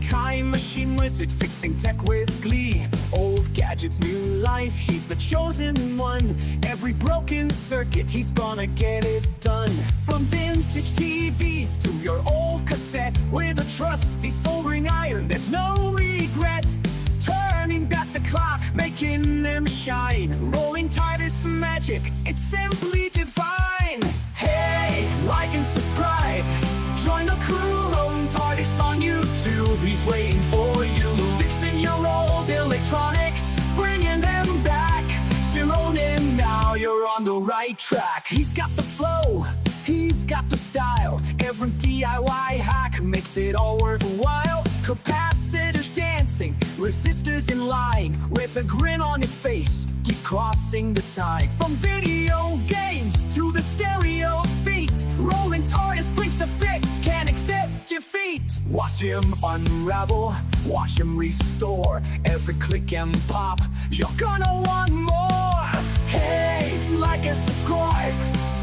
time machine wizard, fixing tech with glee. Old gadgets, new life, he's the chosen one. Every broken circuit, he's gonna get it done. From vintage TVs to your old cassette, with a trusty soldering iron, there's no regret. Turning back the clock, making them shine. Rolling tide is magic, it's simply divine. Hey, like and subscribe, join the crew. Rolling tide is on YouTube, he's waiting for you. Fixing your old electronics, bringing them back. Zero in now, you're on the right track. He's got the flow, he's got the style. Every DIY hack makes it all worthwhile. Capacitors dancing, resistors in line. With a grin on his face, he's crossing the tide. From video games to the stereo beat, rolling TARDIS brings the fix, can't accept defeat. Watch him unravel, watch him restore. Every click and pop, you're gonna want more. Hey, like and subscribe,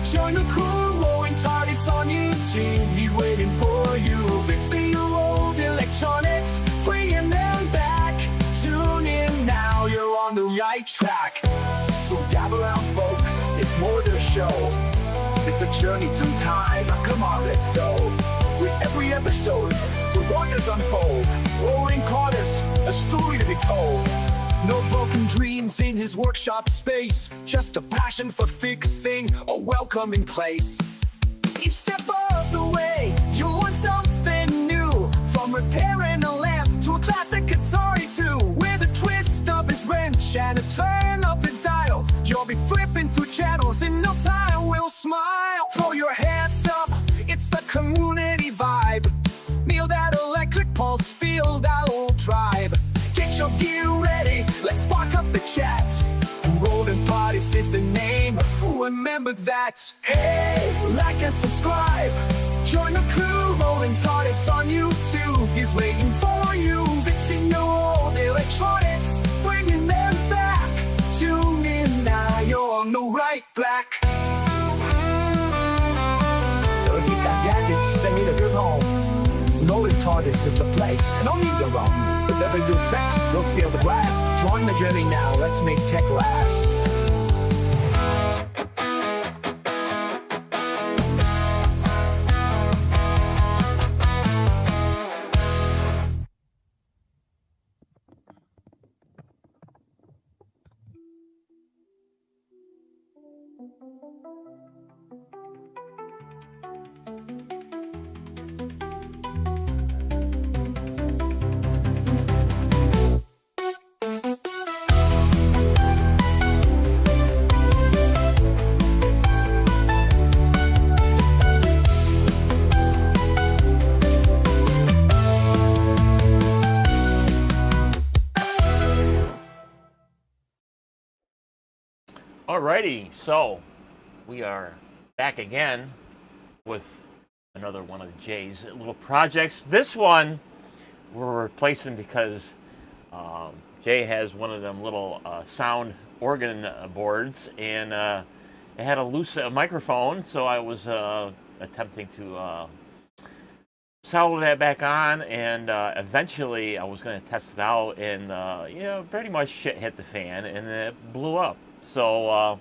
join the crew. Rolling TARDIS on YouTube, he's waiting for you. Fixing your old electronics, bringing them back. Tune in now, you're on the right track. So gather round, folk, it's more than a show. It's a journey through time, come on, let's go. With every episode, the wonders unfold. Rolling TARDIS, a story to be told. No broken dreams in his workshop space, just a passion for fixing a welcoming place. Each step of the way, you'll learn something new. From repairing a lamp to a classic Atari 2. With a twist of his wrench and a turn of the dial, you'll be flipping through channels in no time, we'll smile. Throw your hands up, it's a community vibe. Kneel that electric pulse, feel that old tribe. Get your gear ready, let's spark up the chat. Rolling TARDIS is the name, remember that. Hey, like and subscribe, join the crew. Rolling TARDIS on YouTube, he's waiting for you. Fixing your old electronics, bringing them back. Tune in now, you're on the right track. So if you've got gadgets that need a good home, Rolling TARDIS is the place. No need to roam, but never do fix, so feel the blast. Join the journey now, let's make tech last. Alrighty, so we are back again with another one of Jay's little projects. This one we're replacing because Jay has one of them little sound organ boards, and it had a loose microphone, so I was attempting to solder that back on, and eventually I was going to test it out, and pretty much shit hit the fan and it blew up. So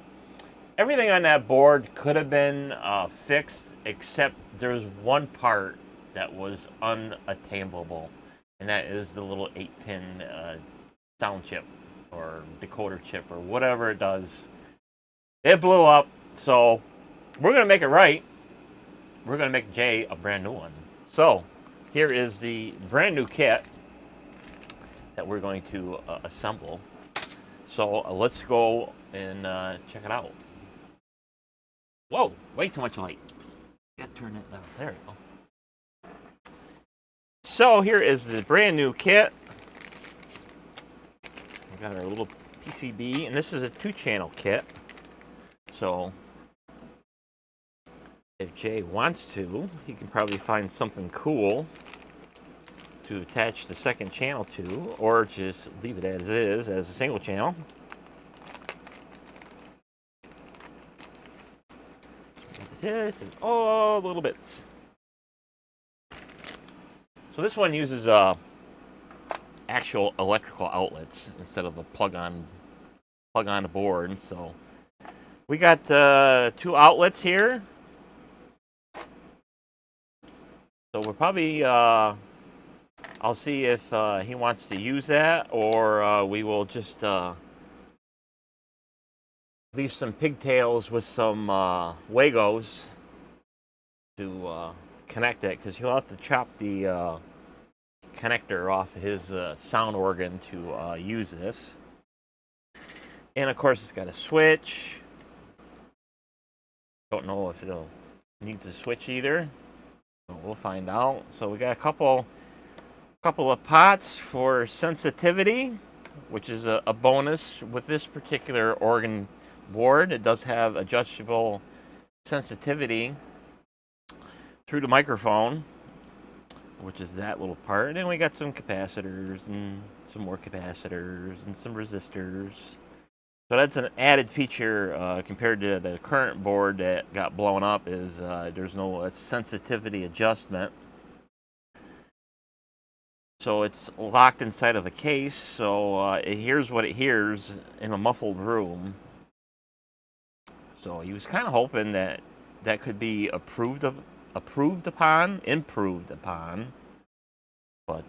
everything on that board could have been fixed, except there's one part that was unattainable, and that is the little 8-pin sound chip or decoder chip or whatever it does. It blew up, so we're going to make it right. We're going to make Jay a brand new one. So here is the brand new kit that we're going to assemble. So let's go and check it out. Whoa, way too much light. Gotta turn it down. There we go. So here is the brand new kit. We got our little PCB, and this is a 2-channel kit. So if Jay wants to, he can probably find something cool to attach the second channel to, or just leave it as is, as a single channel. This is all little bits. So this one uses actual electrical outlets instead of a plug-on board. So we got 2 outlets here. So we'll probably I'll see if he wants to use that, or we will just leave some pigtails with some Wagos to connect it, because he'll have to chop the connector off his sound organ to use this. And of course, it's got a switch. Don't know if it'll need to switch either. But we'll find out. So we got a couple of pots for sensitivity, which is a bonus with this particular organ board. It does have adjustable sensitivity through the microphone, which is that little part. And then we got some capacitors and some more capacitors and some resistors. So that's an added feature compared to the current board that got blown up, is there's no sensitivity adjustment. So it's locked inside of a case, so it hears what it hears in a muffled room. So he was kind of hoping that that could be improved upon, but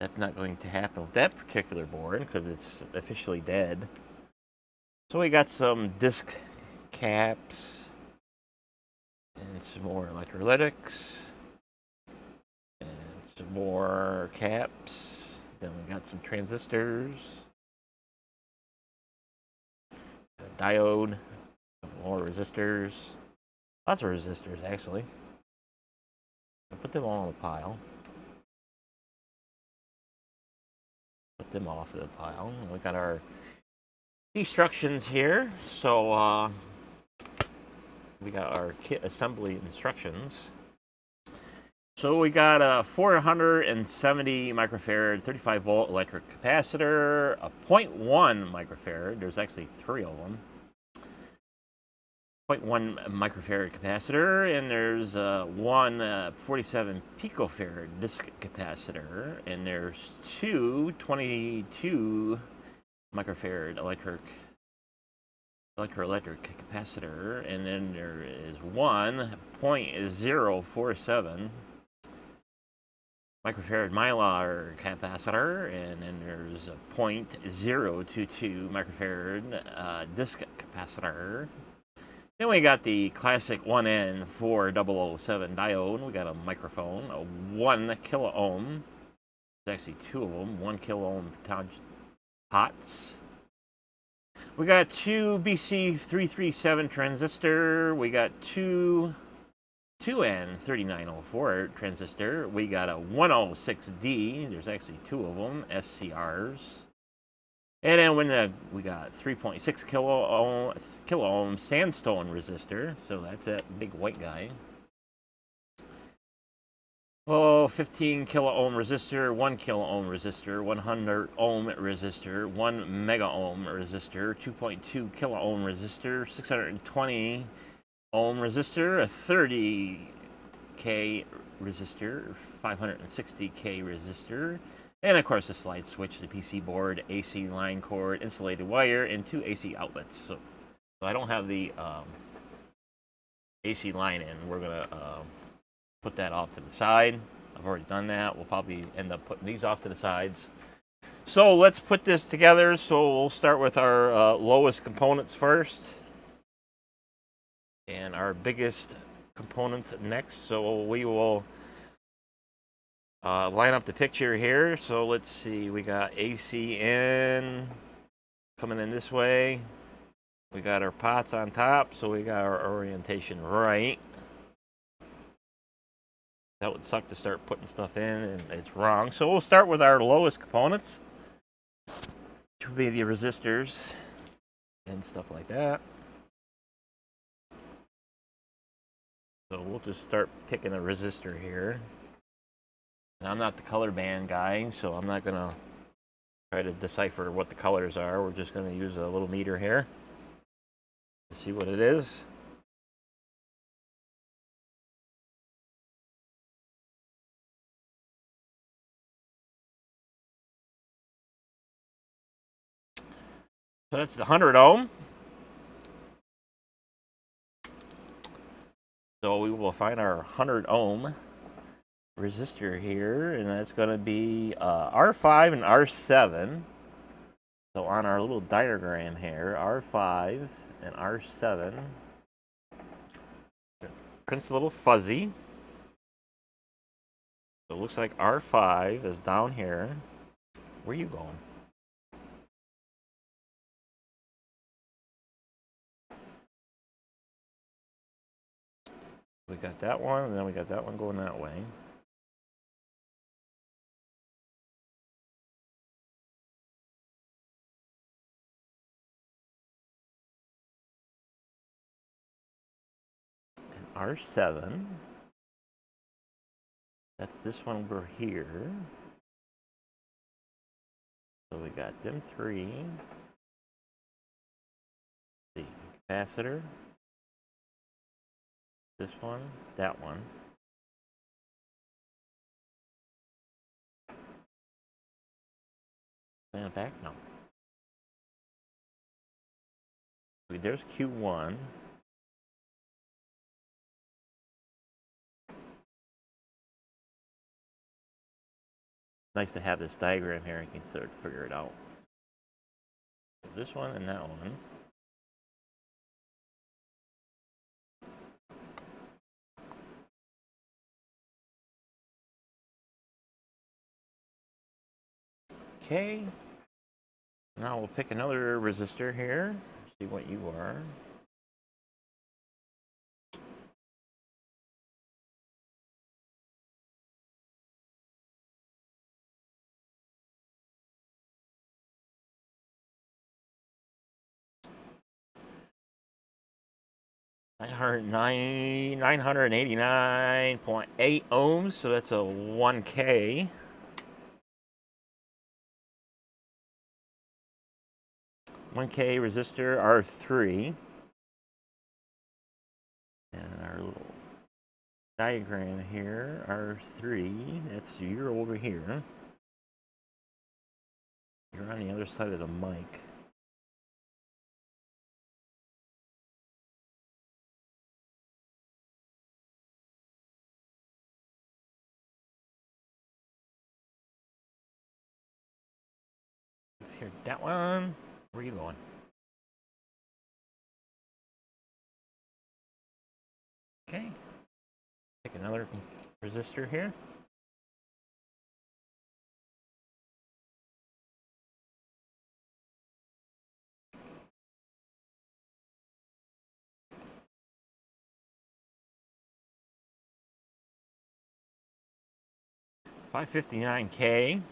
that's not going to happen with that particular board because it's officially dead. So we got some disc caps and some more electrolytics and some more caps. Then we got some transistors, a diode, some more resistors. Lots of resistors, actually. I'll put them all in a pile. Put them off of the pile. We got our instructions here. So we got our kit assembly instructions. So we got a 470 microfarad 35 volt electric capacitor, a 0.1 microfarad. There's actually 3 of them. 0.1 microfarad capacitor, and there's one 47 picofarad disc capacitor, and there's 2 22 microfarad electrolytic capacitor, and then there is one 0.047 microfarad mylar capacitor, and then there's a 0.022 microfarad disc capacitor. Then we got the classic 1N4007 diode. We got a microphone, a 1 kilo ohm. There's actually 2 of them, 1 kilo ohm pots. We got 2 BC337 transistor. We got 2 N3904 transistor. We got a 106D. There's actually 2 of them, SCRs. And then we got 3.6 kilo ohm sandstone resistor. So that's that big white guy. Oh, 15 kilo ohm resistor, 1 kilo ohm resistor, 100 ohm resistor, 1 mega ohm resistor, 2.2 kilo ohm resistor, 620 ohm resistor, a 30K resistor, 560K resistor, and of course the slide switch, the PC board, AC line cord, insulated wire, and 2 AC outlets. So I don't have the AC line in. We're gonna put that off to the side. I've already done that. We'll probably end up putting these off to the sides. So let's put this together. So we'll start with our lowest components first, and our biggest components next. So we will line up the picture here. So let's see, we got AC in, coming in this way. We got our pots on top, so we got our orientation right. That would suck to start putting stuff in and it's wrong. So we'll start with our lowest components, which will be the resistors and stuff like that. So we'll just start picking a resistor here. And I'm not the color band guy, so I'm not gonna try to decipher what the colors are. We're just gonna use a little meter here to see what it is. So that's the 100 ohm. So we will find our 100 ohm resistor here, and that's going to be R5 and R7. So on our little diagram here, R5 and R7. Print's a little fuzzy. So it looks like R5 is down here. Where are you going? We got that one, and then we got that one going that way. And R7. That's this one over here. So we got them three. The capacitor. This one, that one. And back? No. Okay, there's Q1. Nice to have this diagram here. I can sort of figure it out. This one and that one. Okay. Now we'll pick another resistor here. See what you are. Nine hundred 989.8 ohms, so that's a 1K. 1K resistor R3. And our little diagram here, R3, that's you're over here. You're on the other side of the mic. Here, that one. Where are you going? Okay. Pick another resistor here. $559K.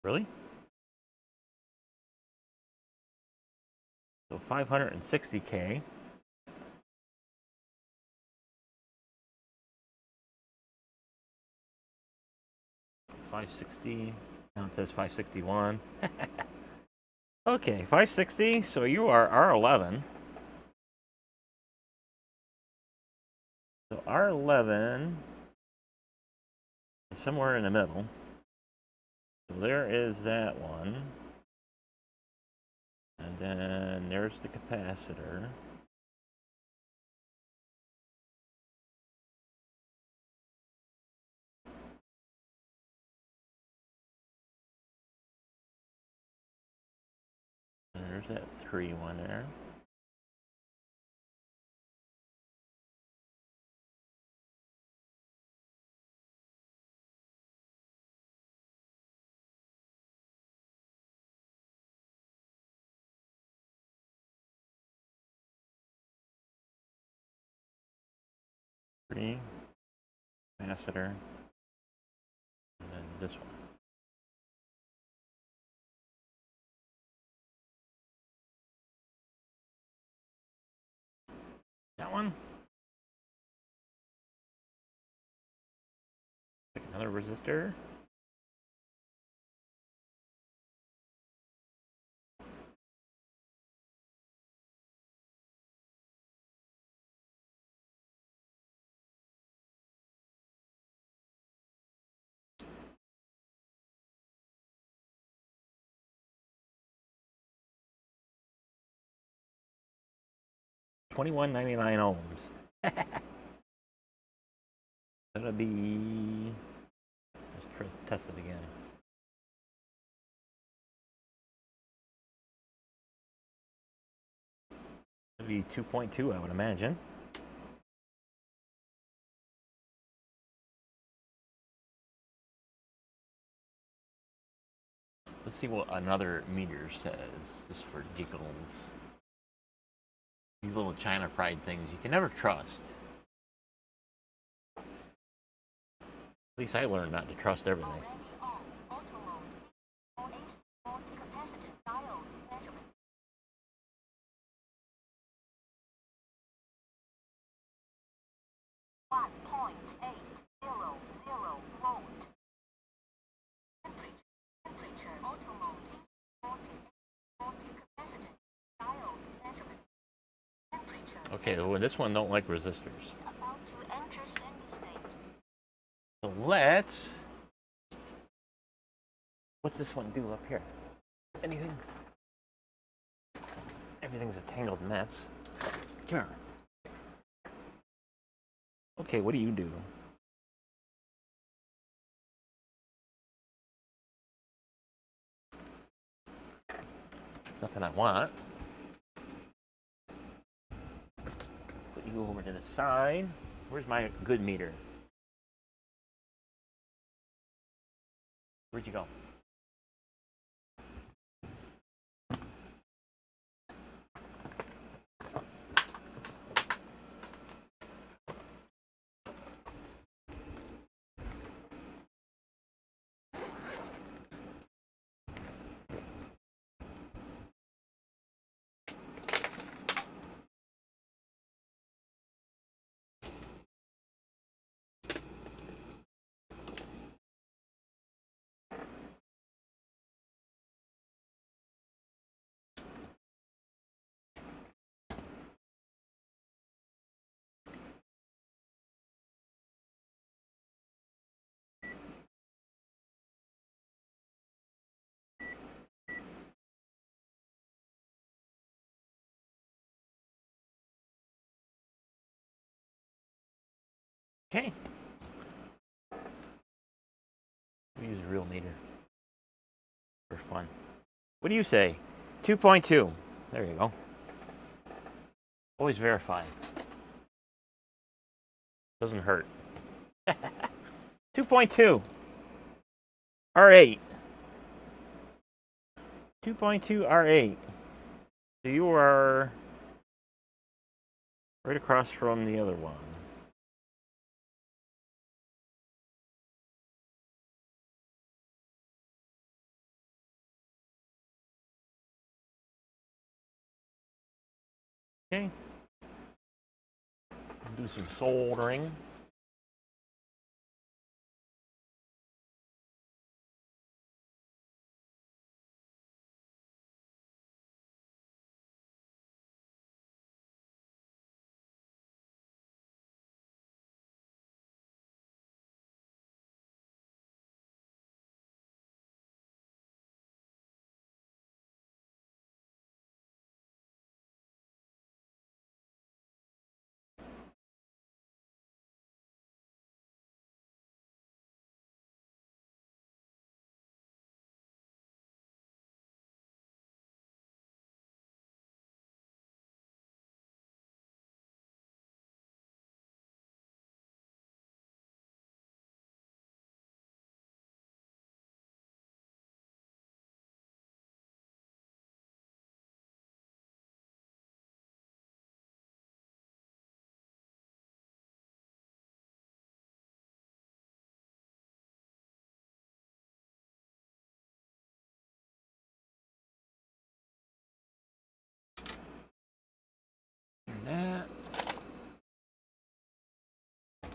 Really? So 560K. $560. Now it says 561. Okay, 560. So you are R11. So R11 is somewhere in the middle. So there is that one. And then there's the capacitor. And there's that 3 one there. Three, capacitor, and then this one. That one. Pick another resistor. 2199 ohms. That'll be. Let's test it again. That'll be 2.2, I would imagine. Let's see what another meter says, just for giggles. These little China pride things you can never trust. At least I learned not to trust everything. Okay, well, this one don't like resistors. So let's. What's this one do up here? Anything? Everything's a tangled mess. Come here. Okay, what do you do? Nothing I want. Put you over to the side. Where's my good meter? Where'd you go? Okay. We use a real meter for fun. What do you say? 2.2. There you go. Always verify. Doesn't hurt. 2.2. R8. 2.2 R8. So you are right across from the other one. Okay. Do some soldering. That. Is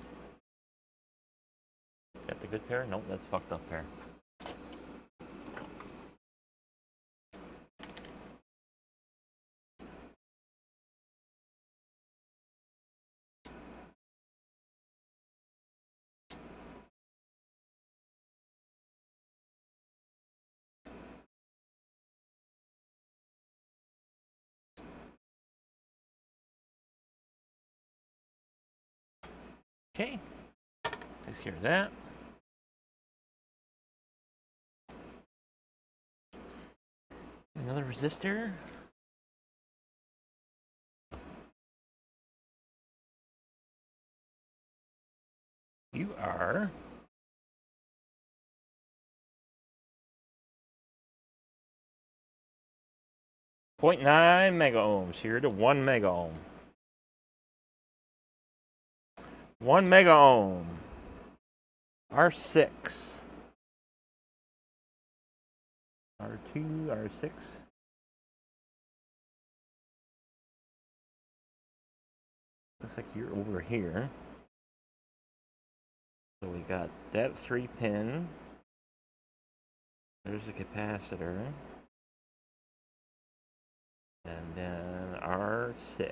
that the good pair? Nope, that's fucked up pair. Okay, takes care of that. Another resistor. You are 0.9 mega ohms here to 1 mega ohm. 1 mega ohm. R6. R2, R6. Looks like you're over here. So we got that 3-pin. There's the capacitor. And then R6.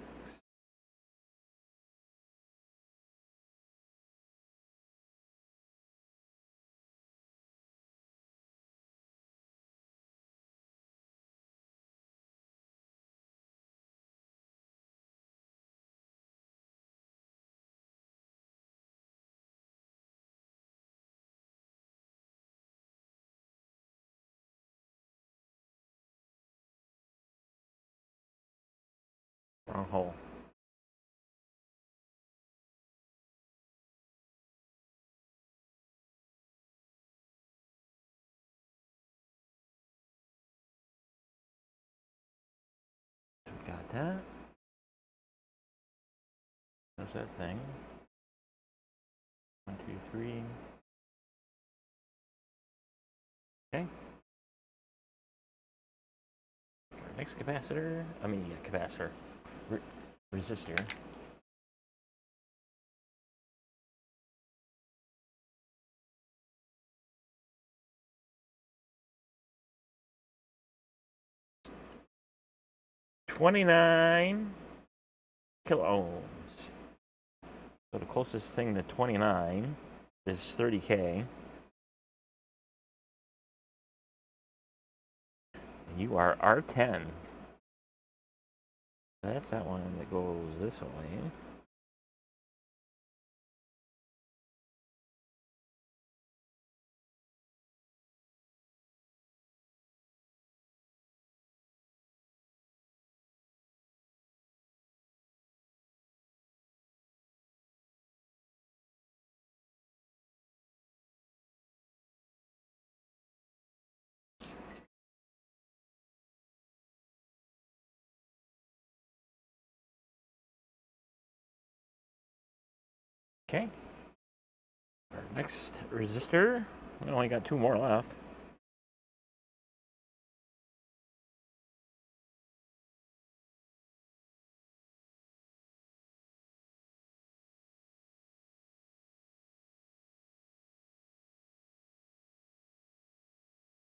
Wrong hole. So we got that. There's that thing. 1, 2, 3. Okay. Our next capacitor. Capacitor. Resistor. $29 kilo ohms. So the closest thing to 29 is 30K. And you are R10. That's that one that goes this way. Okay. Our next resistor. We only got 2 more left.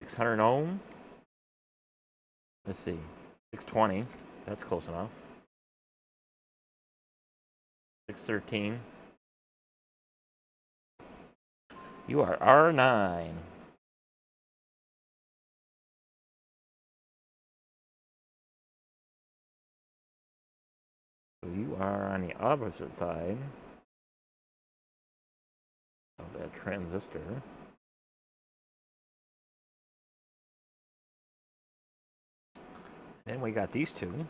$600 ohm. Let's see. 620. That's close enough. 613. You are R9. So you are on the opposite side of that transistor. Then we got these two.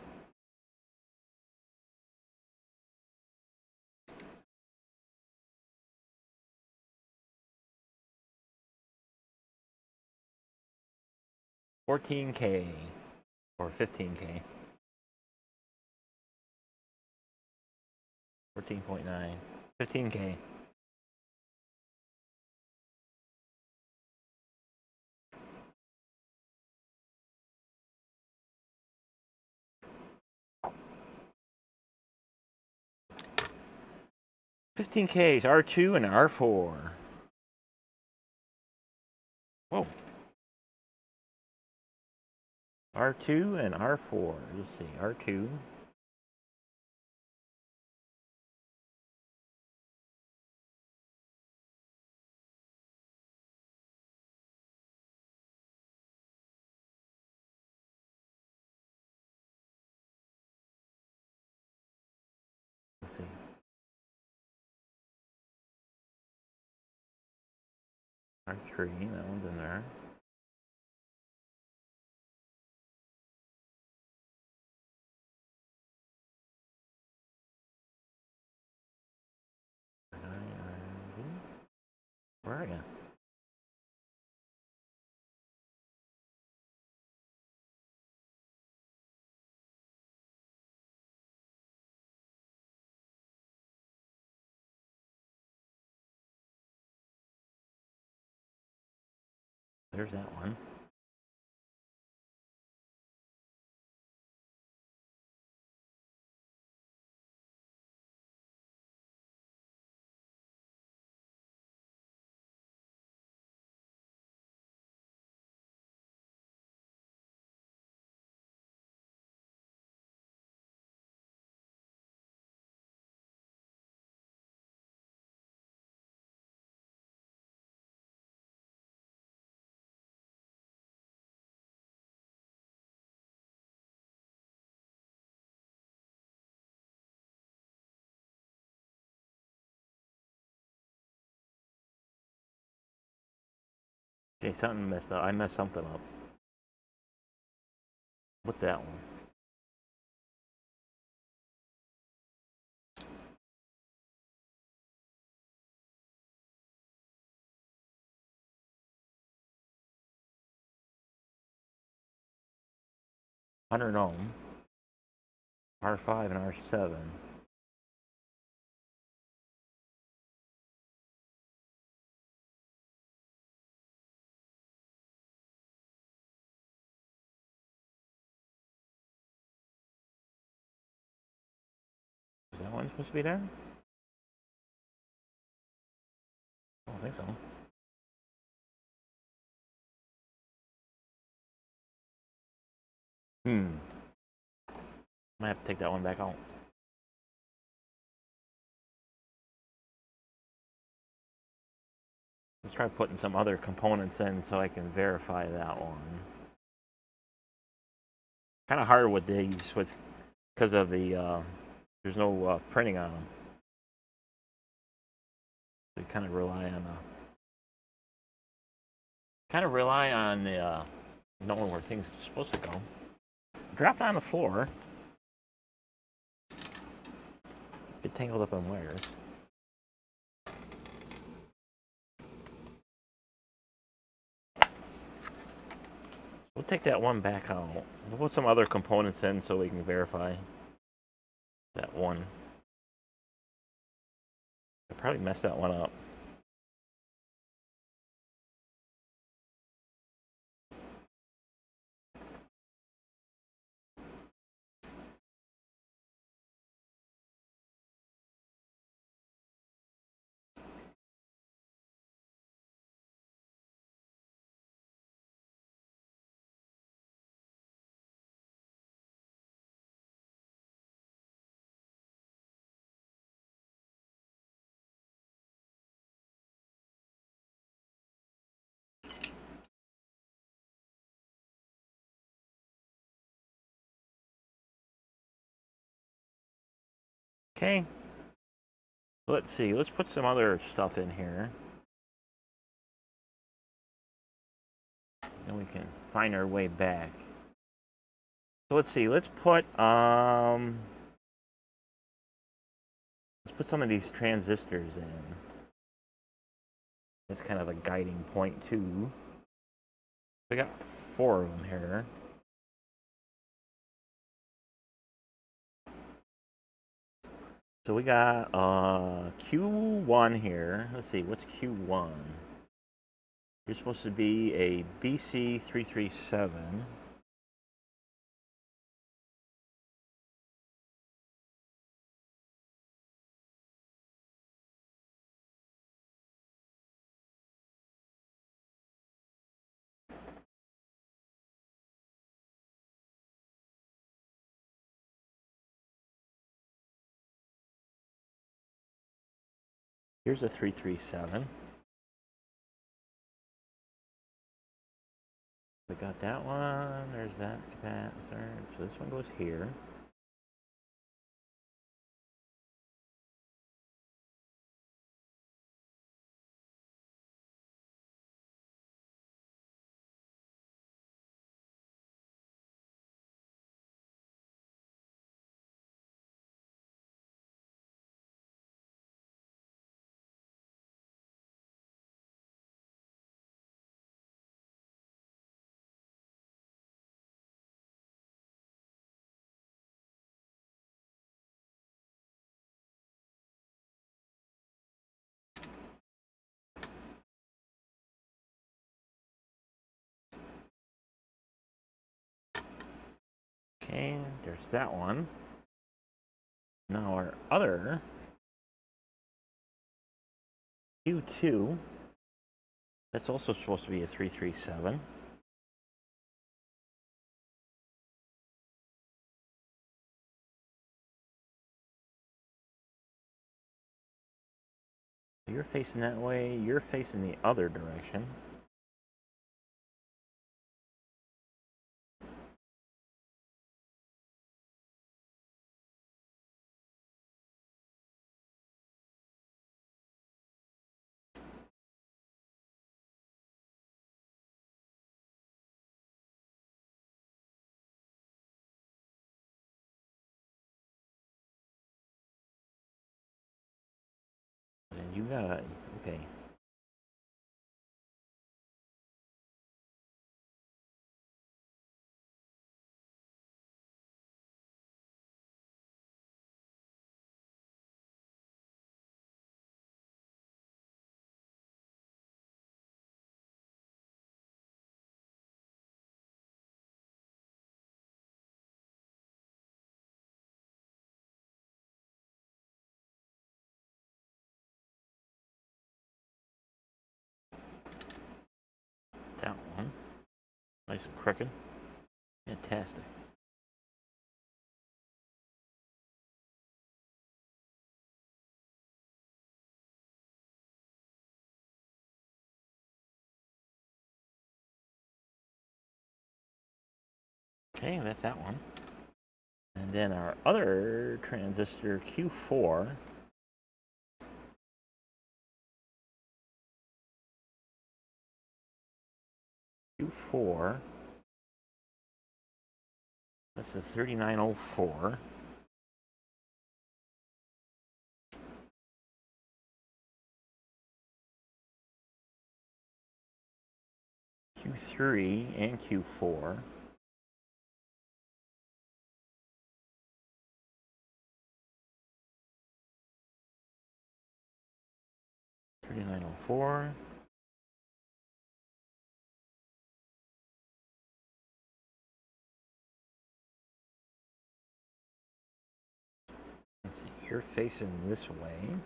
$14K or $15K. 14.9. $15K. $15Ks, R2 and R4. Whoa. R2 and R4. Let's see, R2. Let's see. R3, that one's in there. Where are you? There's that one. Okay, something messed up. I messed something up. What's that one? Hundred ohm, R5 and R7. Is that one supposed to be there? I don't think so. Might have to take that one back out. Let's try putting some other components in so I can verify that one. Kind of hard with these because of the there's no printing on them. So you kind of rely on the knowing where things are supposed to go. Dropped on the floor. Get tangled up in wires. We'll take that one back out. We'll put some other components in so we can verify that one. I probably messed that one up. Okay. Let's see. Let's put some other stuff in here. And we can find our way back. So let's see. Let's put some of these transistors in. That's kind of a guiding point too. We got 4 of them here. So we got Q1 here. Let's see, what's Q1? You're supposed to be a BC337. Here's a 337. We got that one. There's that capacitor. So this one goes here. Okay, there's that one. Now our other Q2, that's also supposed to be a 337. You're facing that way, you're facing the other direction. And you gotta, okay. That one. Nice and crooked. Fantastic. Okay, that's that one. And then our other transistor Q4. Q4. That's the 3904. Q3 and Q4. $39.04. Let's see, you're facing this way.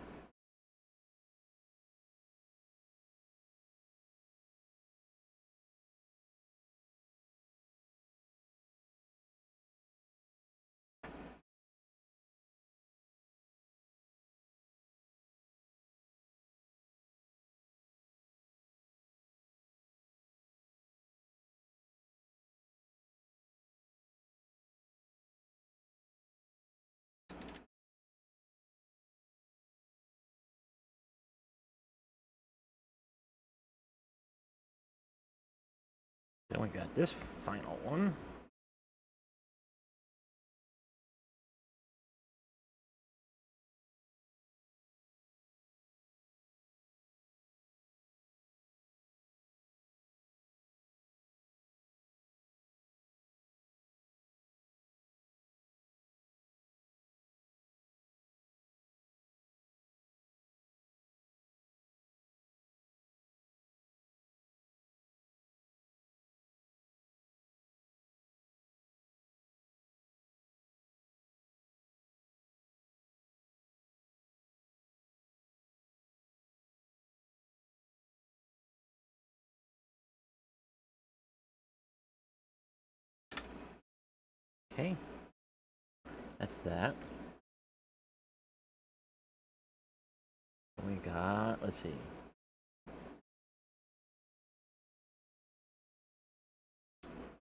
Then we got this final one. Okay, that's that. We got, let's see.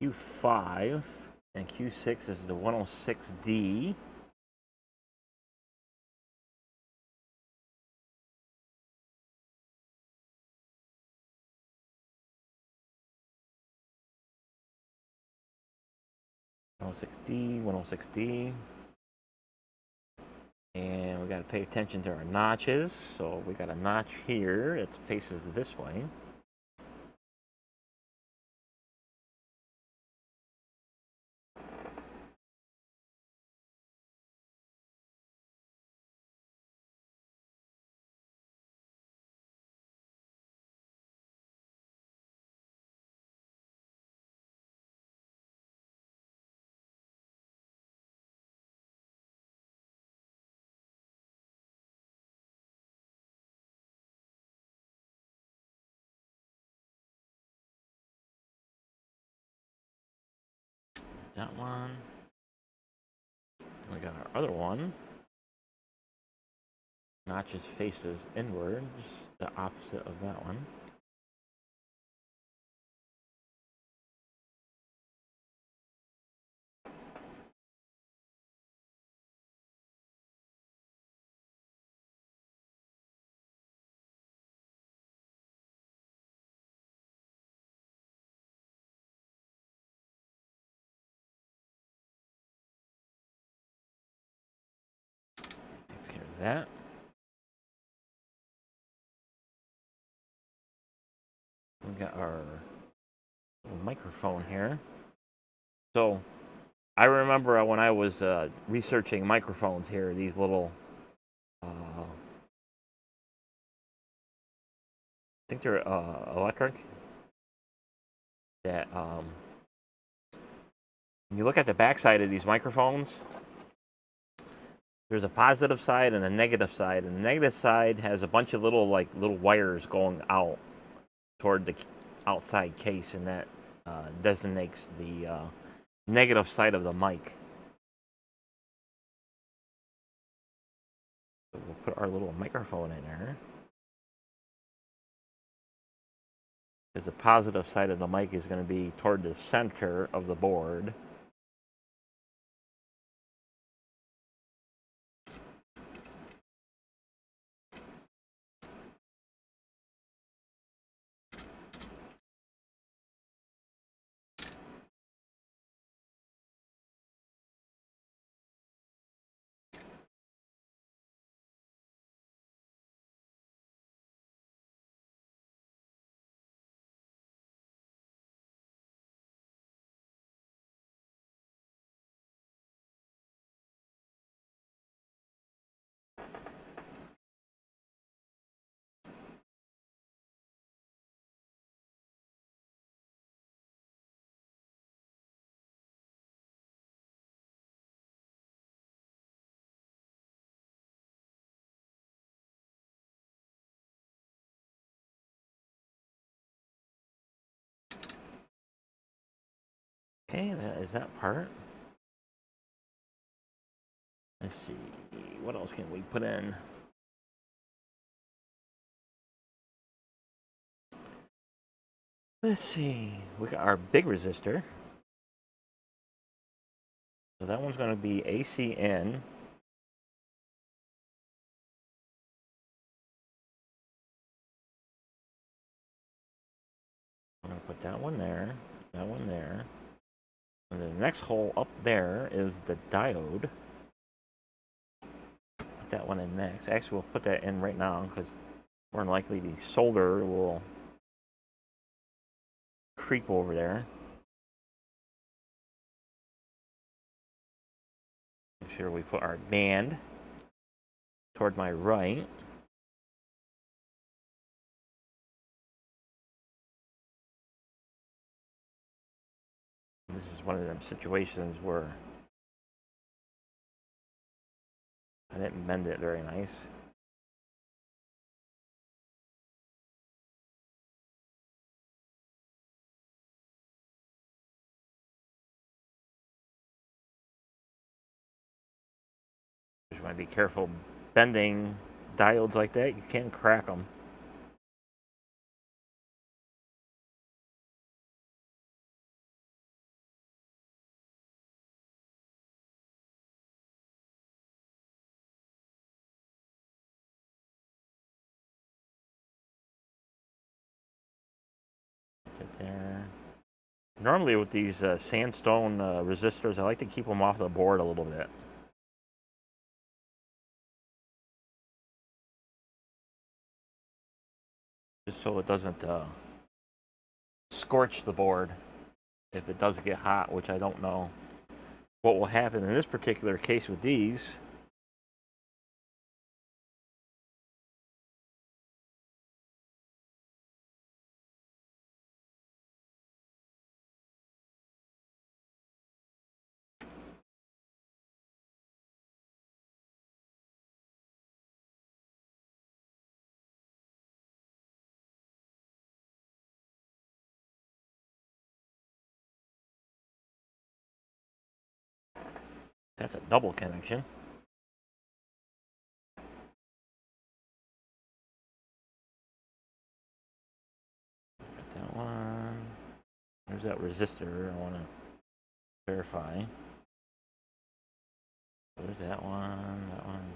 Q5 and Q6 is the 106D. Oh 6D, 106D. And we got to pay attention to our notches. So we got a notch here. It faces this way. that one. We got our other one. Notches faces inwards, the opposite of that one. Takes care of that. We got our little microphone here. So I remember when I was researching microphones here, these little, I think they're electric, that when you look at the backside of these microphones, there's a positive side and a negative side, and the negative side has a bunch of little wires going out toward the outside case, and that designates the negative side of the mic. So we'll put our little microphone in there. Because the positive side of the mic is going to be toward the center of the board. Okay, that is that part. Let's see, what else can we put in? Let's see, we got our big resistor. So that one's going to be AC in. I'm going to put that one there, that one there. And the next hole up there is the diode. Put that one in next. Actually, we'll put that in right now because more than likely the solder will creep over there. Make sure we put our band toward my right. This is one of them situations where I didn't mend it very nice. You want to be careful bending diodes like that. You can crack them. Put it there. Normally with these sandstone resistors, I like to keep them off the board a little bit. Just so it doesn't scorch the board if it does get hot, which I don't know what will happen in this particular case with these. That's a double connection. Got that one. There's that resistor I want to verify. There's that one, that one.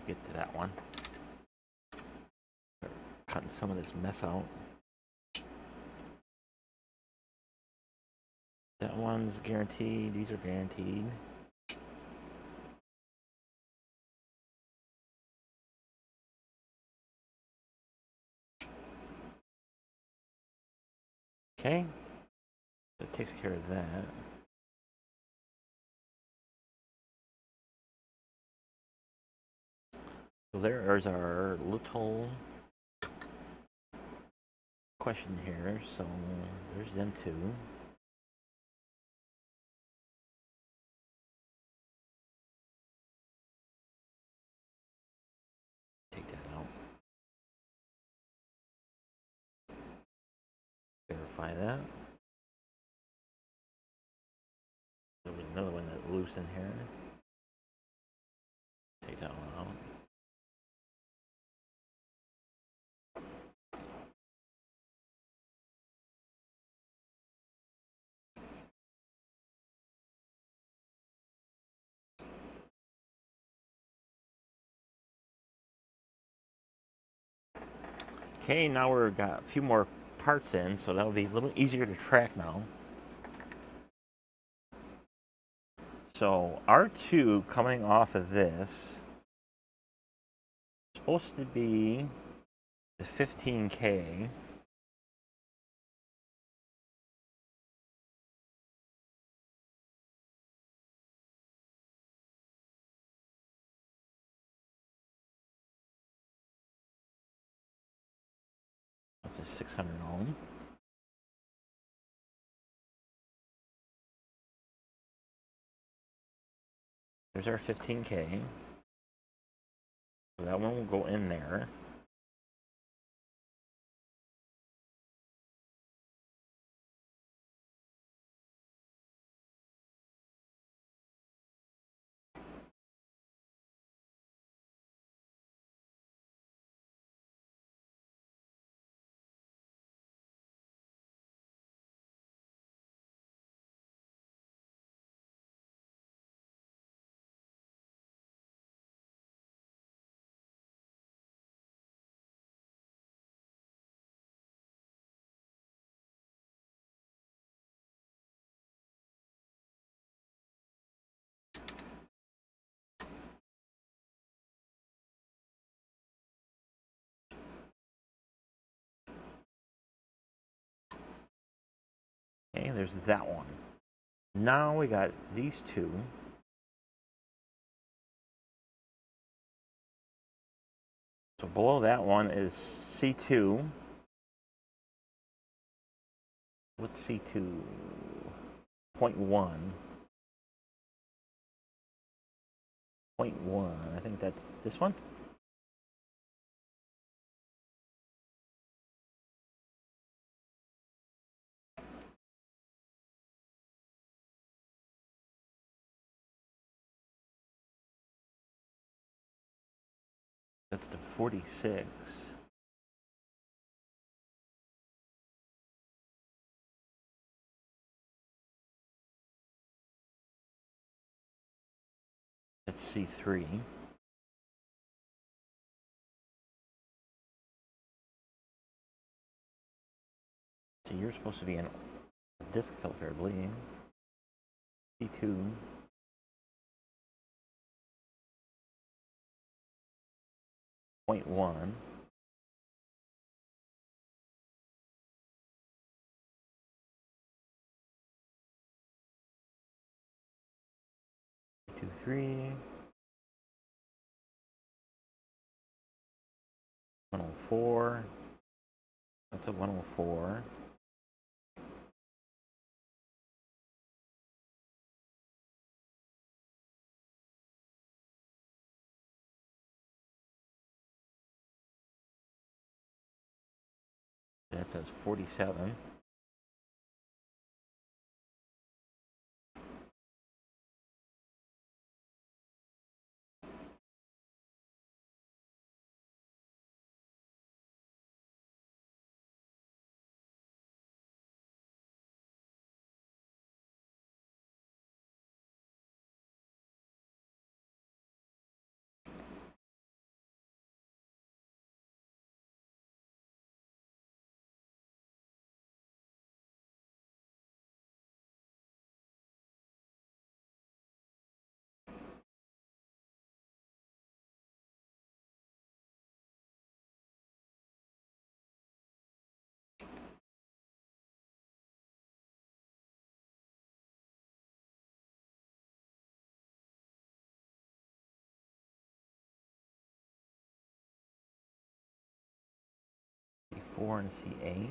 Get to that one. Start cutting some of this mess out. That one's guaranteed. These are guaranteed. Okay. That takes care of that. So there's our little question here. So there's them two. Take that out. Verify that. There was another one that's loose in here. Take that one out. Okay, now we've got a few more parts in, so that'll be a little easier to track now. So R2 coming off of this is supposed to be the 15K. That's a 600 ohm. There's our 15K. So that one will go in there. Okay, there's that one. Now we got these two. So below that one is C2. What's C2? 0.1. 0.1. I think that's this one. That's the 46. That's C3. So you're supposed to be in a disc filter, I believe. C2. 0.1. Two, three. 104. That's a 104. That that says 47. C4 and C8.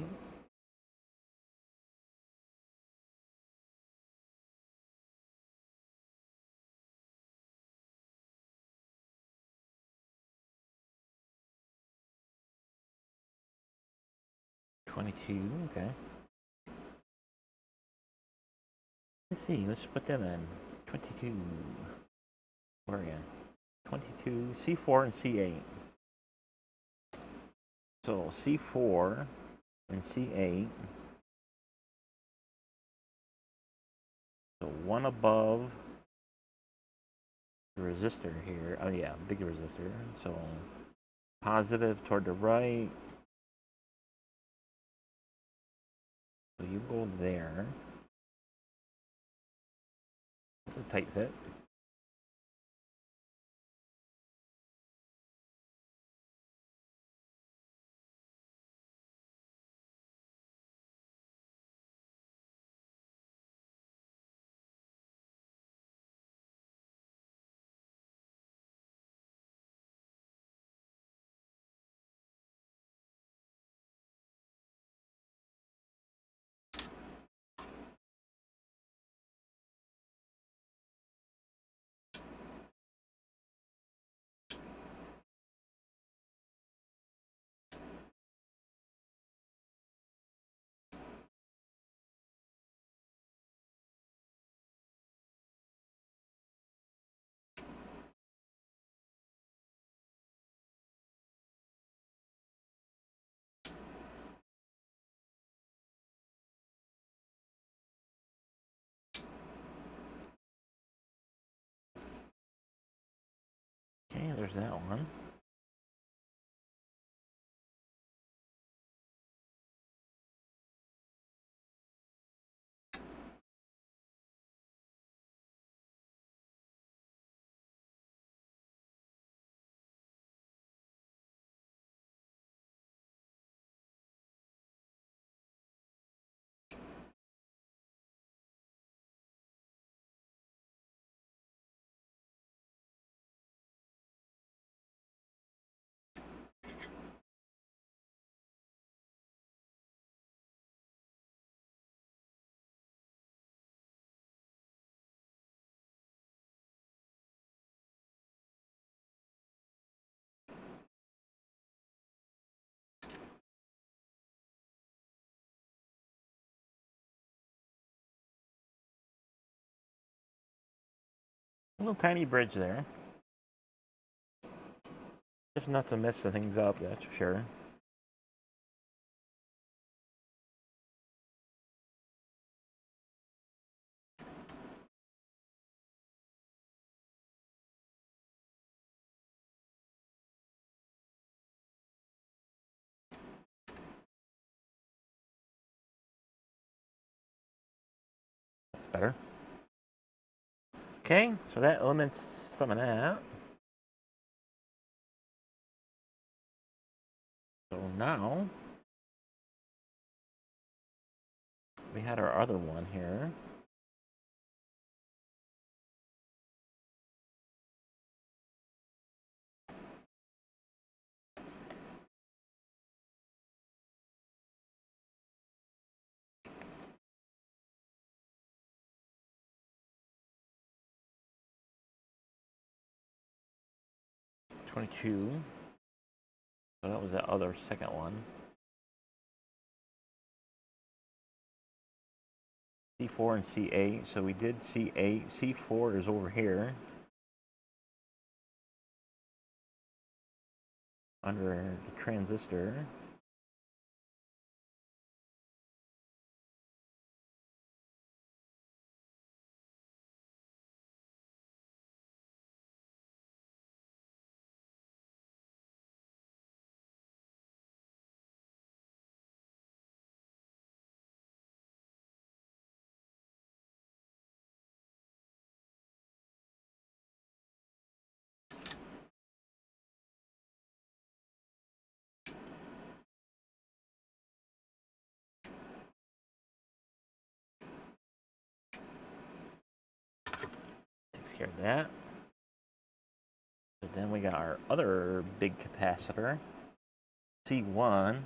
Okay. Let's see, let's put them in. 22. Where are you? 22, C4 and C8. So C4 and C8. So one above the resistor here. Oh yeah, big resistor. So positive toward the right. So you go there. It's a tight fit. Okay, there's that one. A little tiny bridge there. Just not to mess the things up, that's for sure. That's better. Okay, so that eliminates some of that. So now we had our other one here. '22. So that was that other second one. C4 and C8. So we did C8. C4 is over here under the transistor. Takes care of that. But then we got our other big capacitor, C1.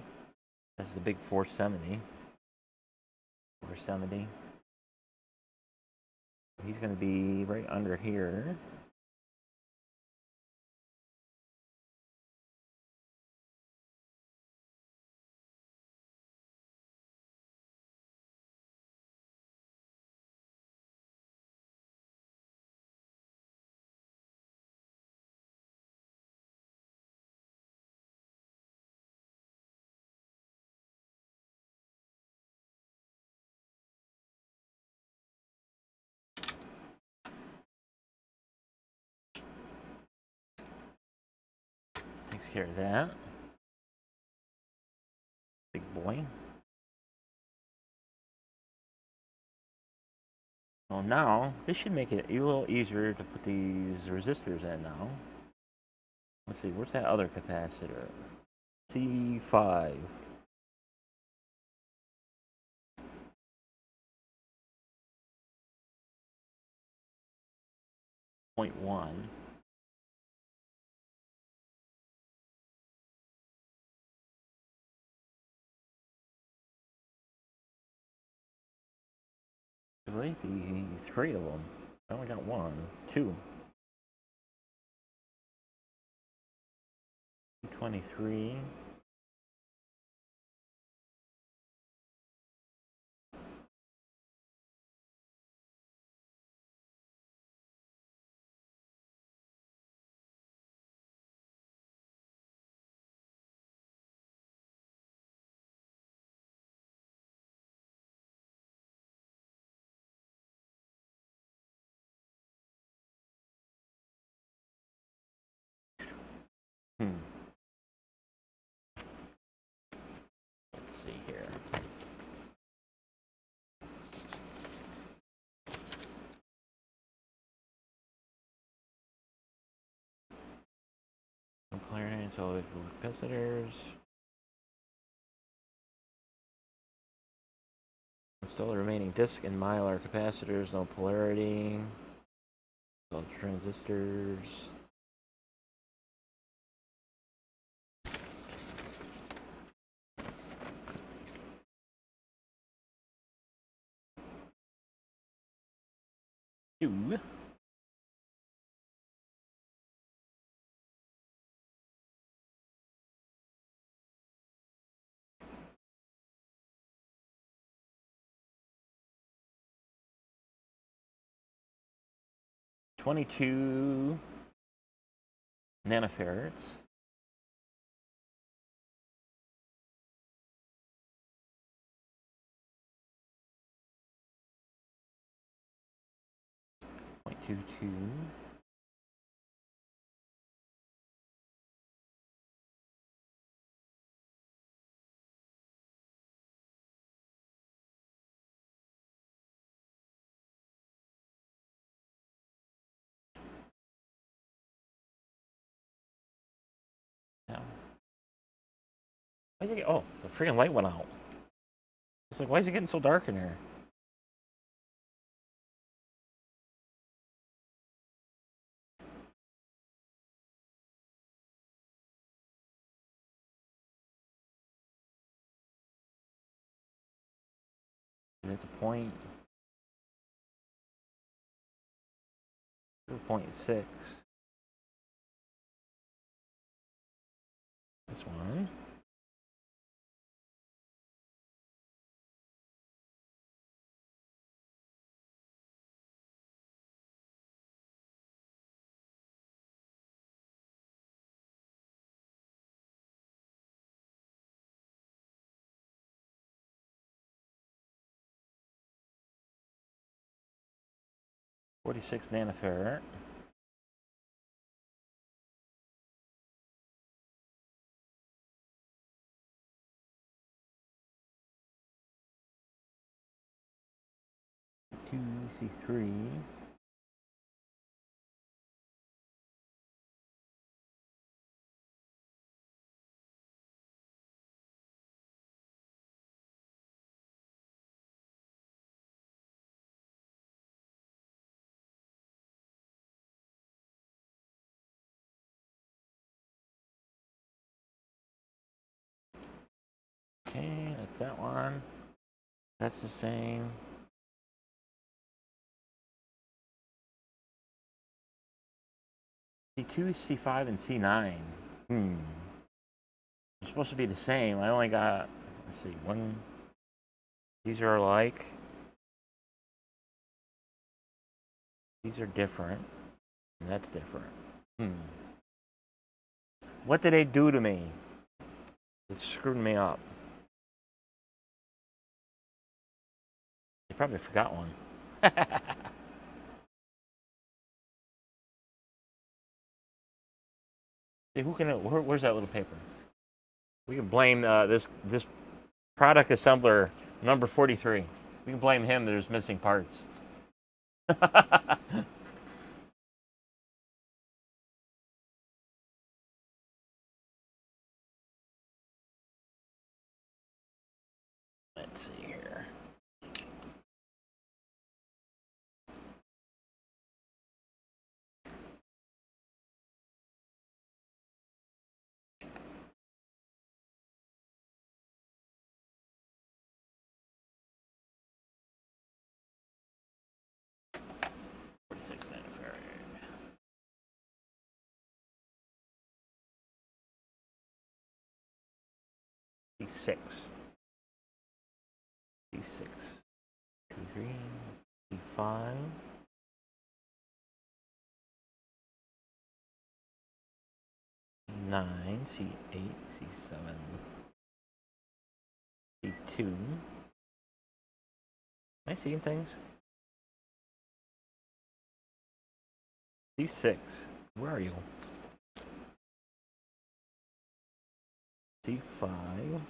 That's the big 470. 470. He's going to be right under here. Takes care of that. Big boy. Well, now, this should make it a little easier to put these resistors in now. Let's see, where's that other capacitor? C5. .1. There might be 3 of them. I only got 1. 2. 223. Let's see here. Polarity, so capacitors. Install the remaining disk and mylar capacitors, no polarity. So transistors. Two. $22 nanofarads. .22. Now, why is it? Oh, the freaking light went out. It's like, why is it getting so dark in here? And it's a point. 0.6. This one. 46 nanofarad. C3. Okay, that's that one. That's the same. C2, C5, and C9. They're supposed to be the same. I only got, let's see, one. These are alike. These are different. And that's different. What did they do to me? It screwed me up. They probably forgot one. See, where's that little paper? We can blame this product assembler number 43. We can blame him. There's missing parts. Let's see here. C6. C6. C3. C5. C9. C8. C7. C2. Am I seeing things? C6. Where are you? C5.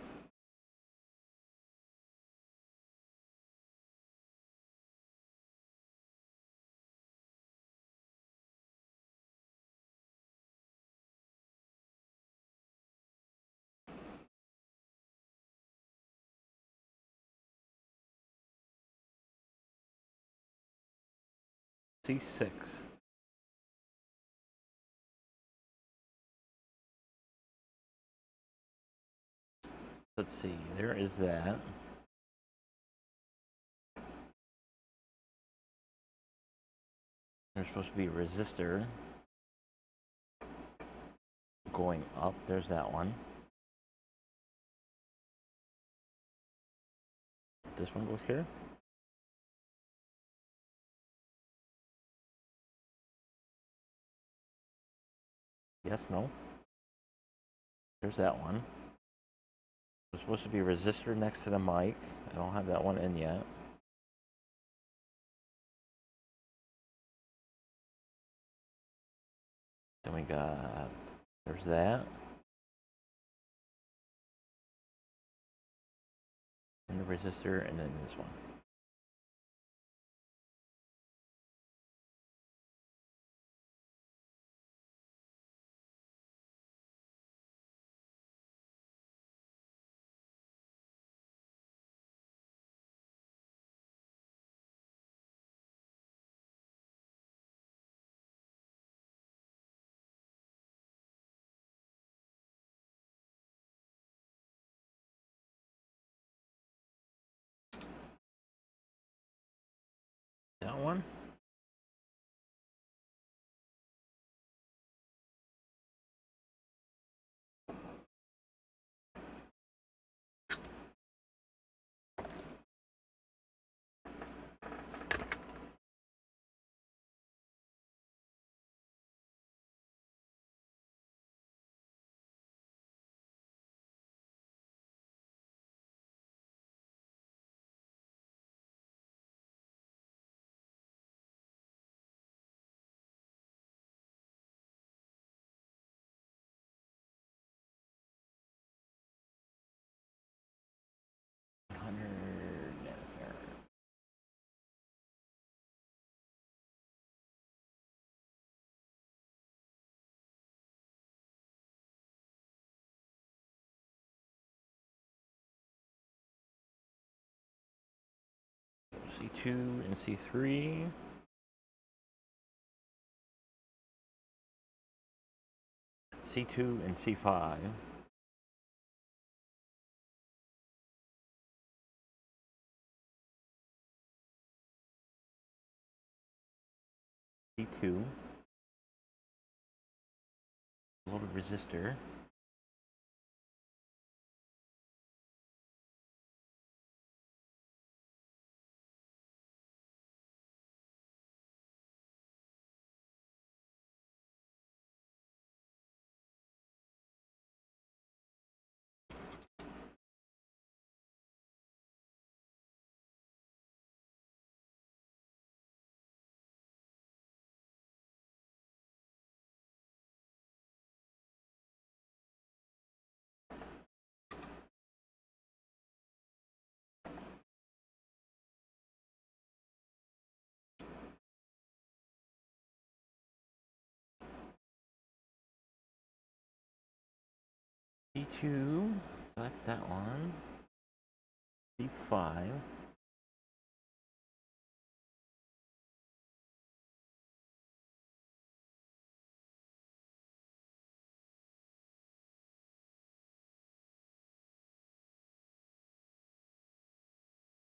C6. Let's see, there is that. There's supposed to be a resistor going up. There's that one. This one goes here. Yes, no. There's that one. There's supposed to be a resistor next to the mic. I don't have that one in yet. Then we got, there's that. And the resistor, and then this one. That one. C2 and C3. C2 and C5. C2. Loaded resistor. C2, so that's that one. C5.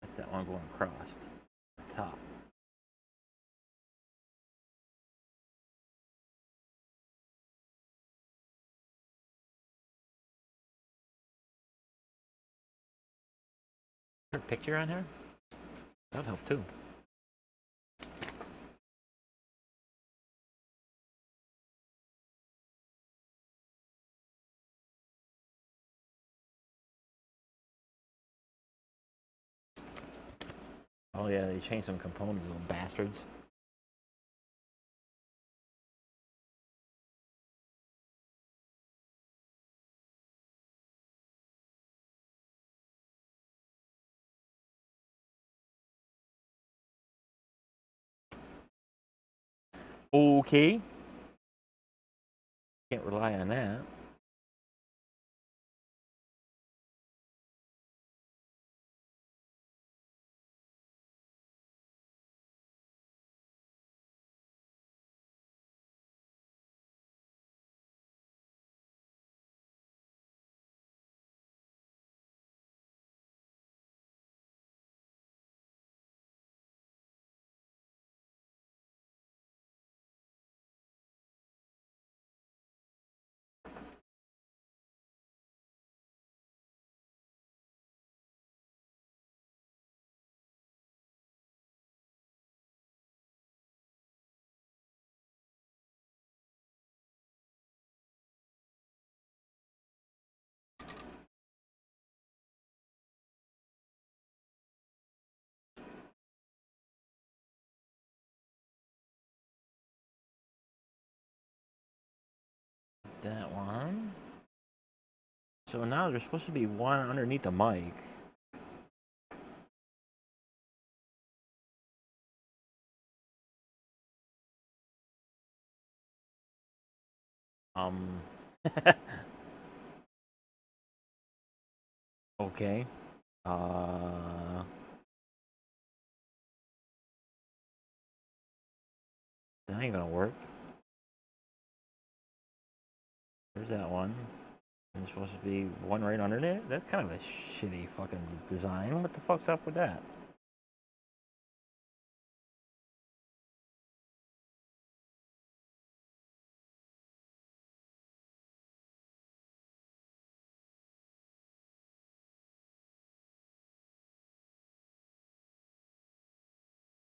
That's that one going across the top. Is there a picture on here? That'd help too. Oh yeah, they changed some components, little bastards. Okay. Can't rely on that. That one. So now there's supposed to be one underneath the mic. Um. Okay. That ain't gonna work. There's that one. And there's supposed to be one right under it. That's kind of a shitty fucking design. What the fuck's up with that?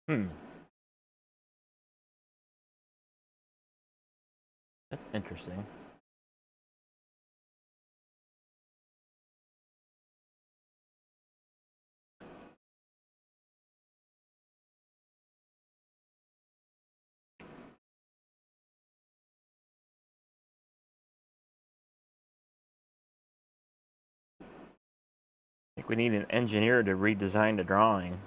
Hmm. That's interesting. I think we need an engineer to redesign the drawing.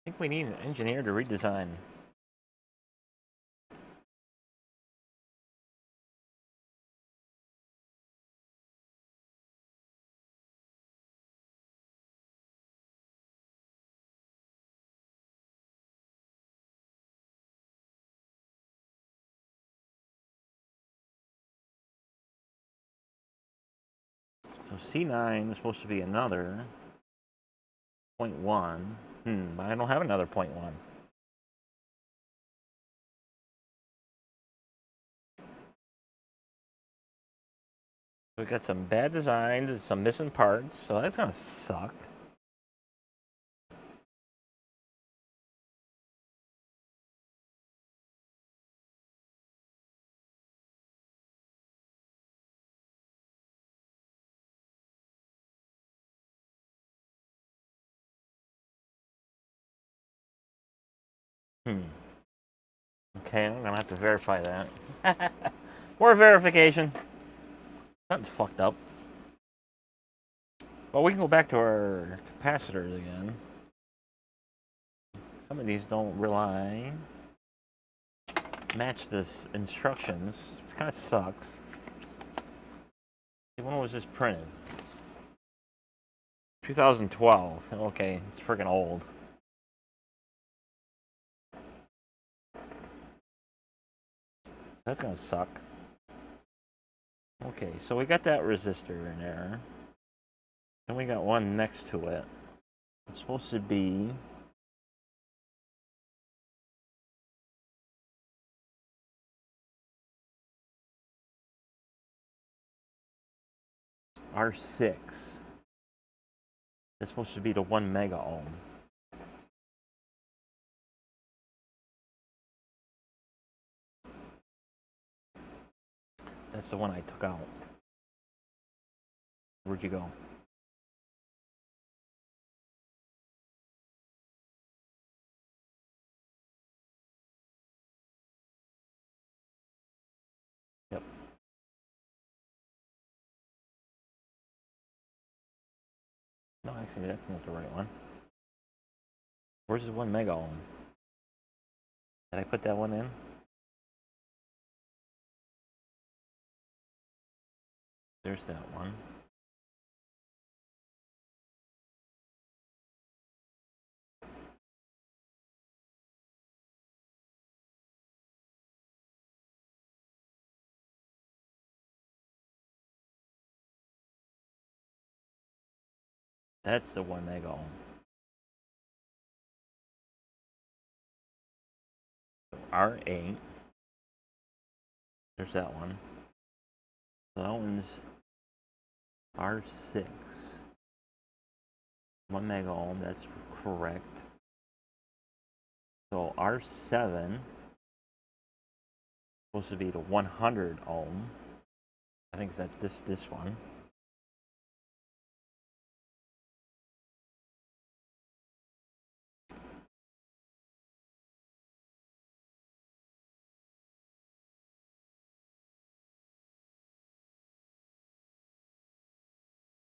think we need an engineer to redesign. So C9 is supposed to be another 0.1. But I don't have another 0.1. We got some bad designs and some missing parts, so that's gonna suck. Okay, I'm gonna have to verify that. More verification. Something's fucked up. Well, we can go back to our capacitors again. Some of these don't match the instructions, which kind of sucks. When was this printed? 2012. Okay, it's freaking old. That's gonna suck. Okay, so we got that resistor in there. Then we got one next to it. It's supposed to be R6. It's supposed to be the 1 mega ohm. That's the one I took out. Where'd you go? Yep. No, actually, that's not the right one. Where's the 1 mega ohm? Did I put that one in? There's that one. That's the 1 mega ohm. So R8. There's that one. So that one's R6. 1 mega ohm, that's correct. So R7 supposed to be the 100 ohm. I think it's that this one.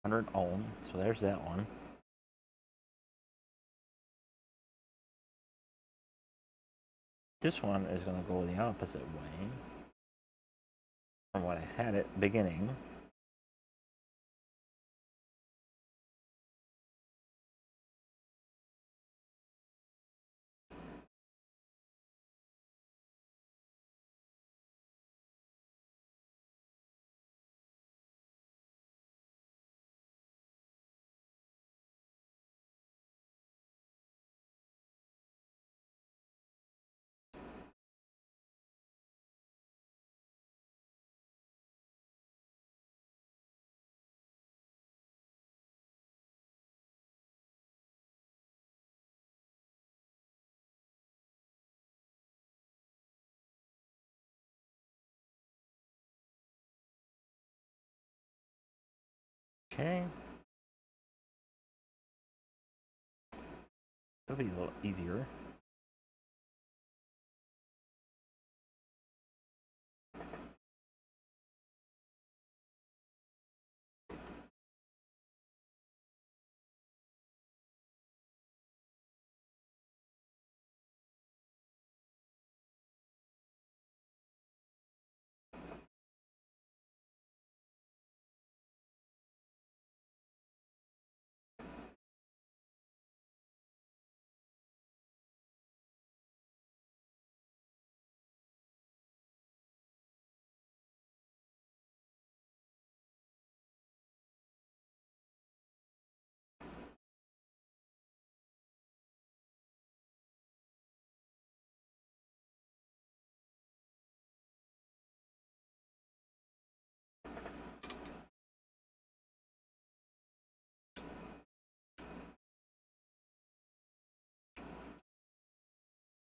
Hundred ohm. So there's that one. This one is going to go the opposite way from what I had at beginning. Okay. It'll be a little easier.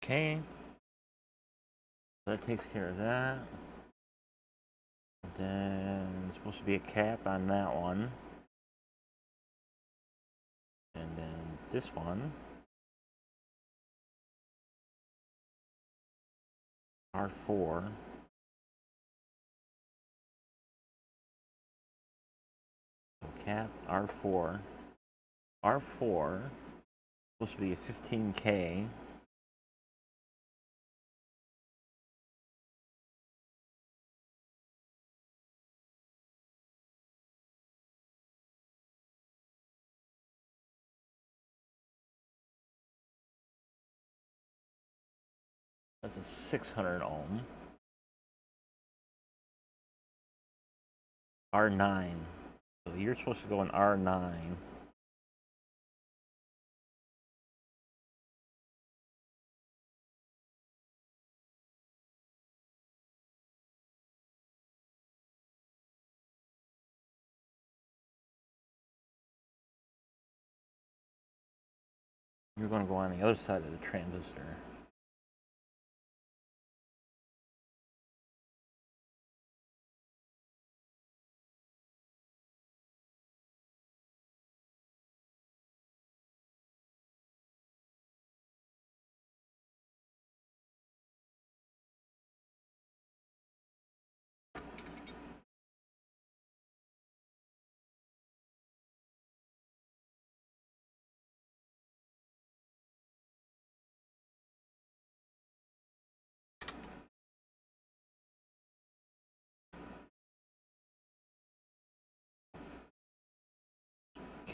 Okay. That takes care of that. Then there's supposed to be a cap on that one. And then this one. R4. So cap R4. R4 supposed to be a 15K. That's a 600 ohm. R9. So you're supposed to go in R9. You're going to go on the other side of the transistor.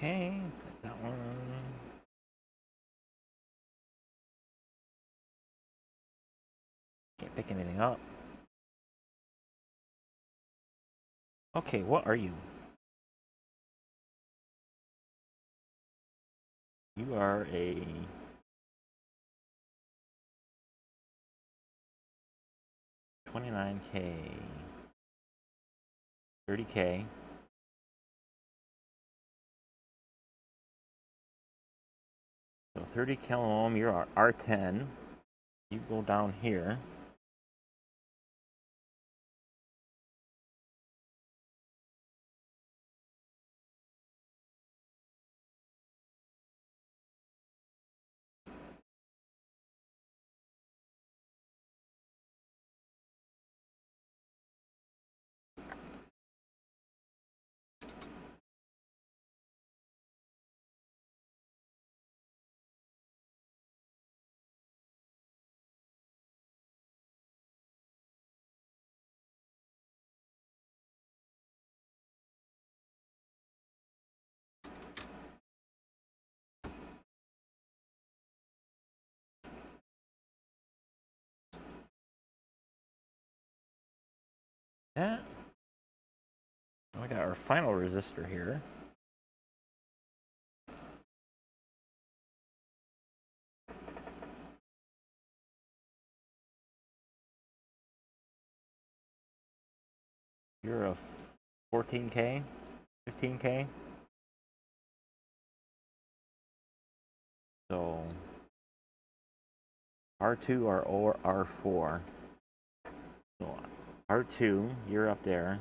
Okay, that's that one. Can't pick anything up. Okay, what are you? You are a 29K, 30K. So 30 kilo ohm, you're R10. You go down here. That. We got our final resistor here. You're a 14K, 15K. So R2 or R4. So R2, you're up there.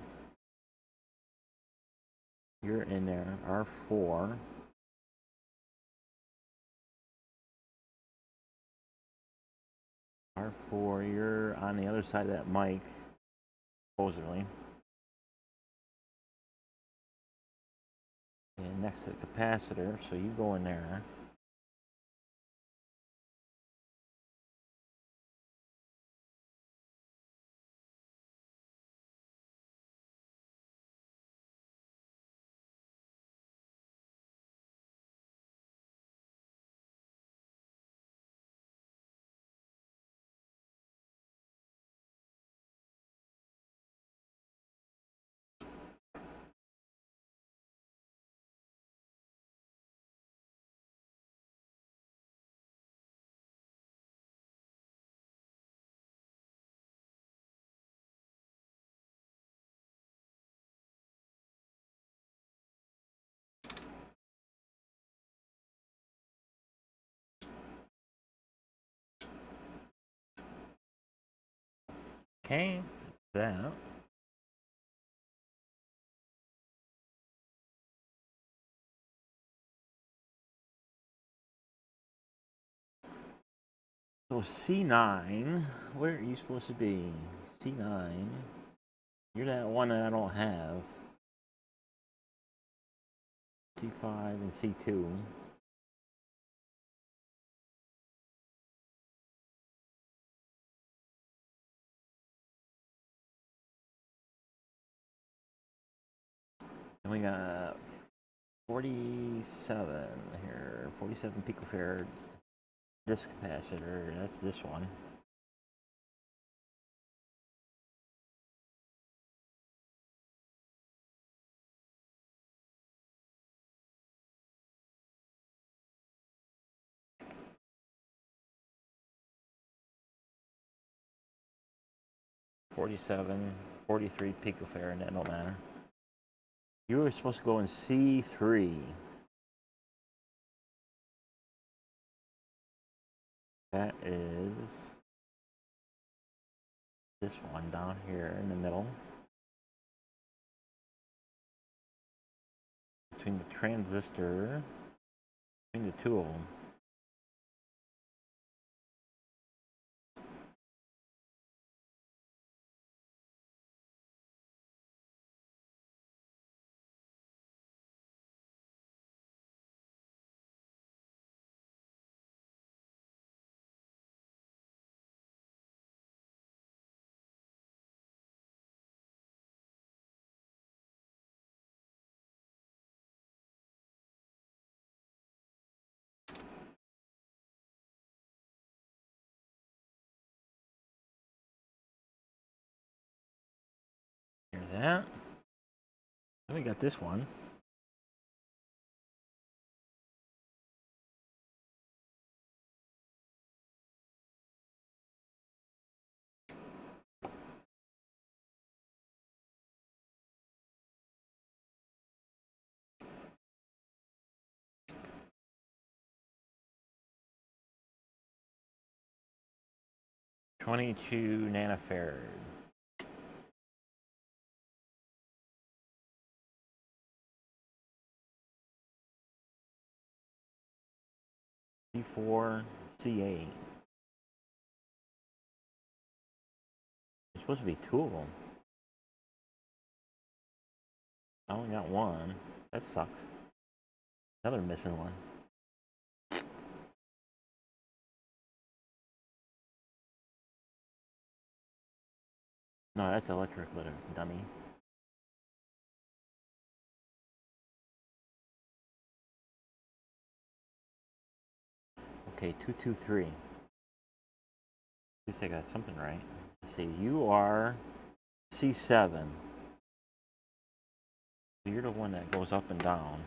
You're in there. R4. R4, you're on the other side of that mic, supposedly. And next to the capacitor, so you go in there. Okay, that's that. So C9, where are you supposed to be? C9. You're that one that I don't have. C5 and C2. And we got 47 here. 47 picofarad disc capacitor. That's this one. $47, $43 picofarad, that don't matter. You were supposed to go in C3. That is this one down here in the middle. Between the transistor, between the two of them. Here's that. Then we got this one. $22 nanofarad. C4, C8. There's supposed to be two of them. I only got one. That sucks. Another missing one. No, that's electric, little dummy. Okay, 223. At least I got something right. Let's see, you are C7. So you're the one that goes up and down.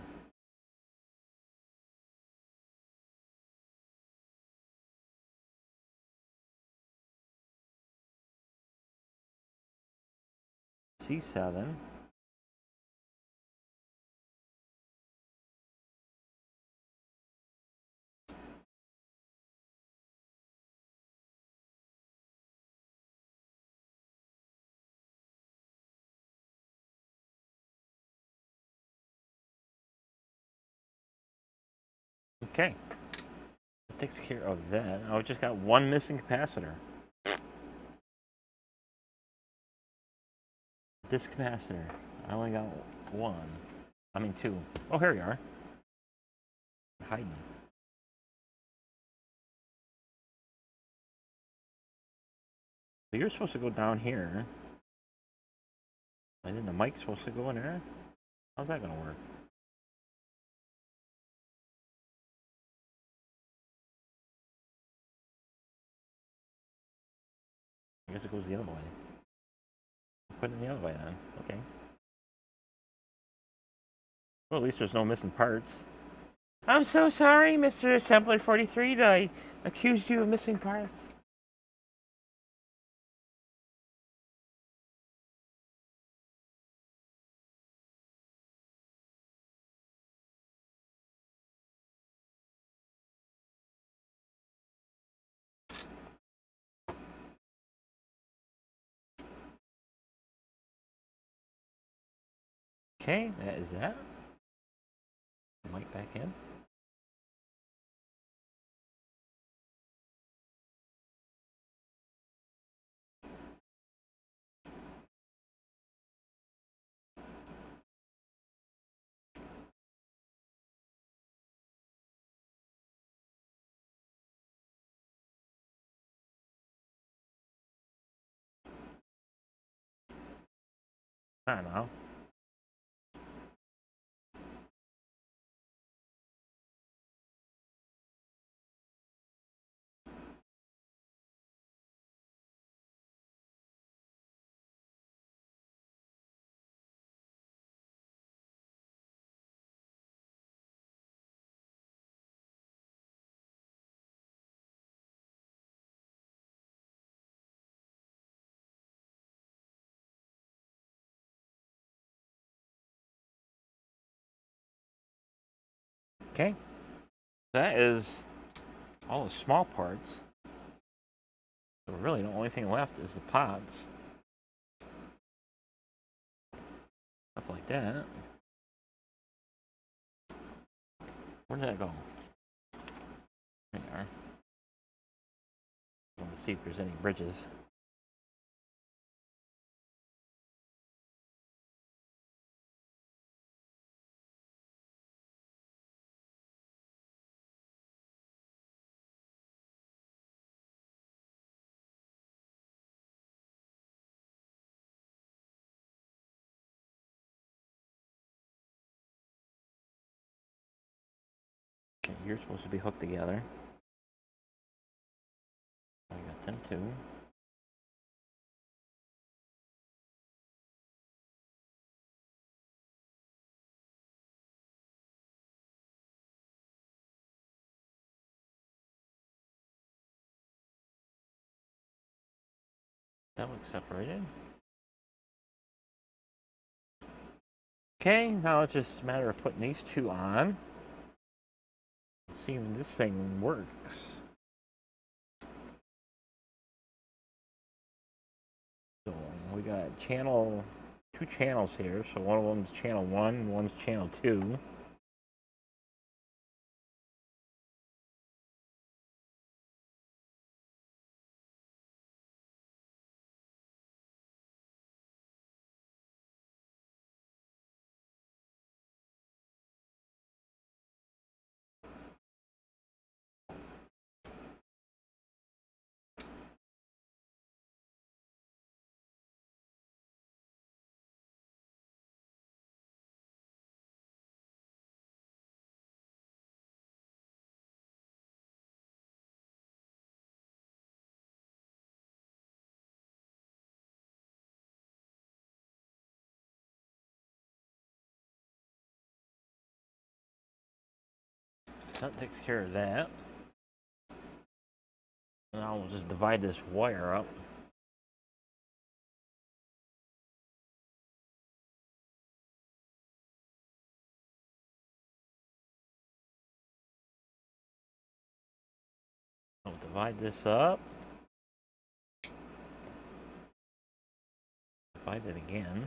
C7. Okay. That takes care of that. Oh, I just got one missing capacitor. This capacitor. I only got one. I mean two. Oh, here you are. Hiding. So you're supposed to go down here. And then the mic's supposed to go in there? How's that gonna work? I guess it goes the other way. Put it in the other way then. Okay. Well, at least there's no missing parts. I'm so sorry, Mr. Assembler 43, that I accused you of missing parts. Okay, that is that. Mic back in. I don't know. Okay, that is all the small parts. So really, the only thing left is the pods. Stuff like that. Where did that go? There you are. I want to see if there's any bridges. Okay, you're supposed to be hooked together. I got them too. That looks separated. Okay, now it's just a matter of putting these two on. See if this thing works. So we got two channels here. So one of them's channel 1, one's channel 2. That takes care of that. Now we'll just divide this wire up. I'll divide this up. Divide it again.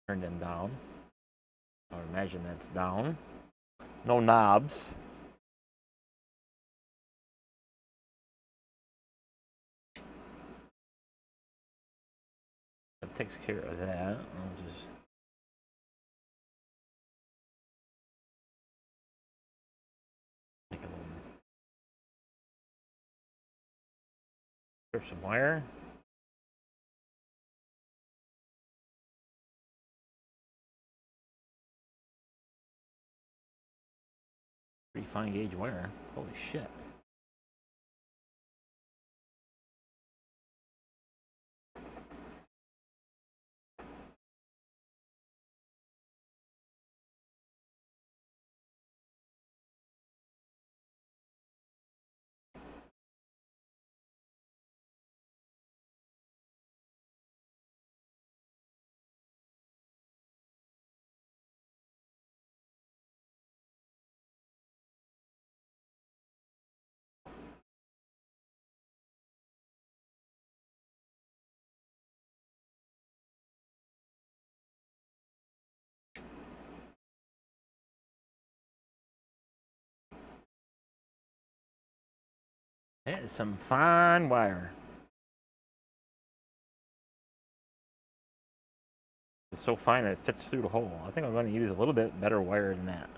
Turn them down. I would imagine that's down. No knobs. That takes care of that. I'll just make a little strip some wire. Pretty fine gauge wire. Holy shit. That is some fine wire. It's so fine that it fits through the hole. I think I'm going to use a little bit better wire than that.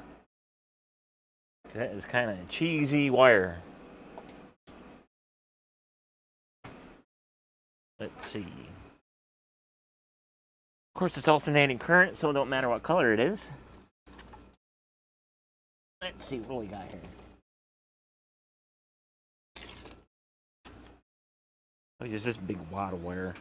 That is kind of cheesy wire. Let's see. Of course, it's alternating current, so it don't matter what color it is. Let's see what we got here. Oh, use this big wad of wire.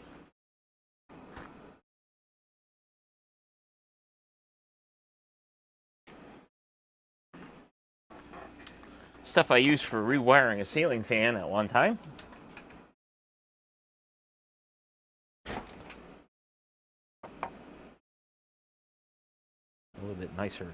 Stuff I used for rewiring a ceiling fan at one time. A little bit nicer.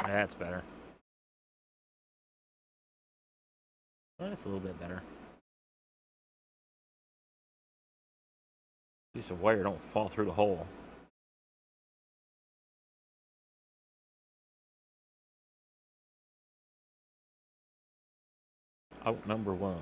That's better. That's a little bit better. Piece of wire don't fall through the hole. Out number one.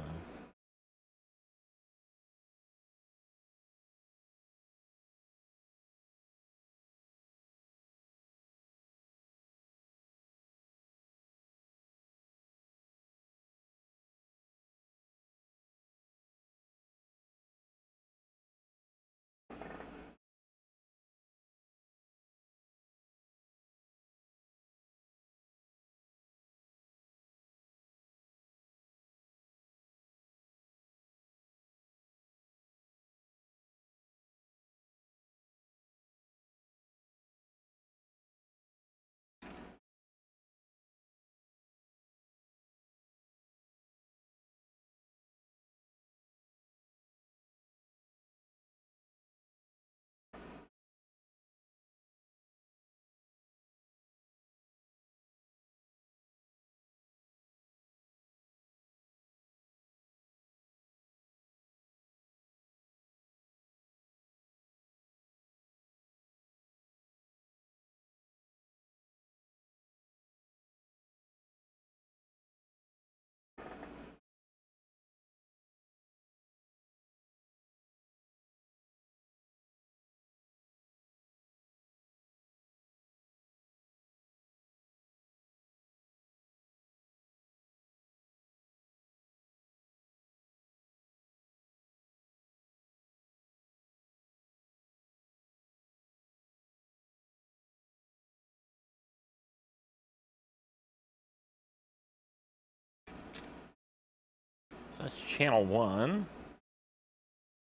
So that's channel 1.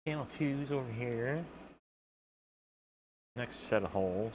Channel 2 is over here. Next set of holes.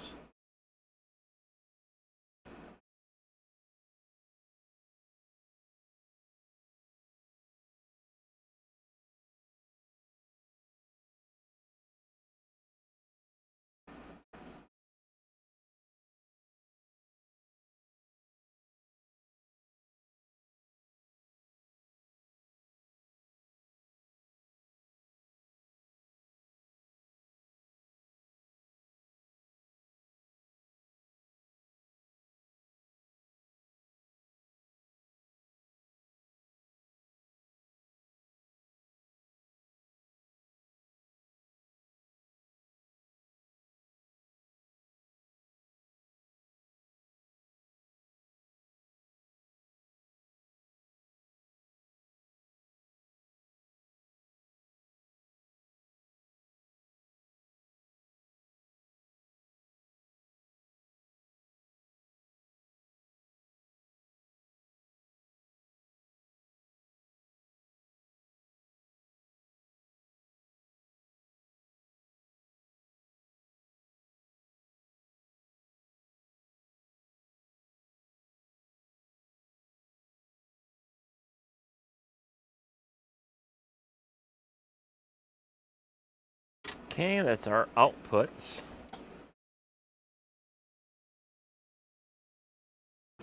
Okay, that's our outputs.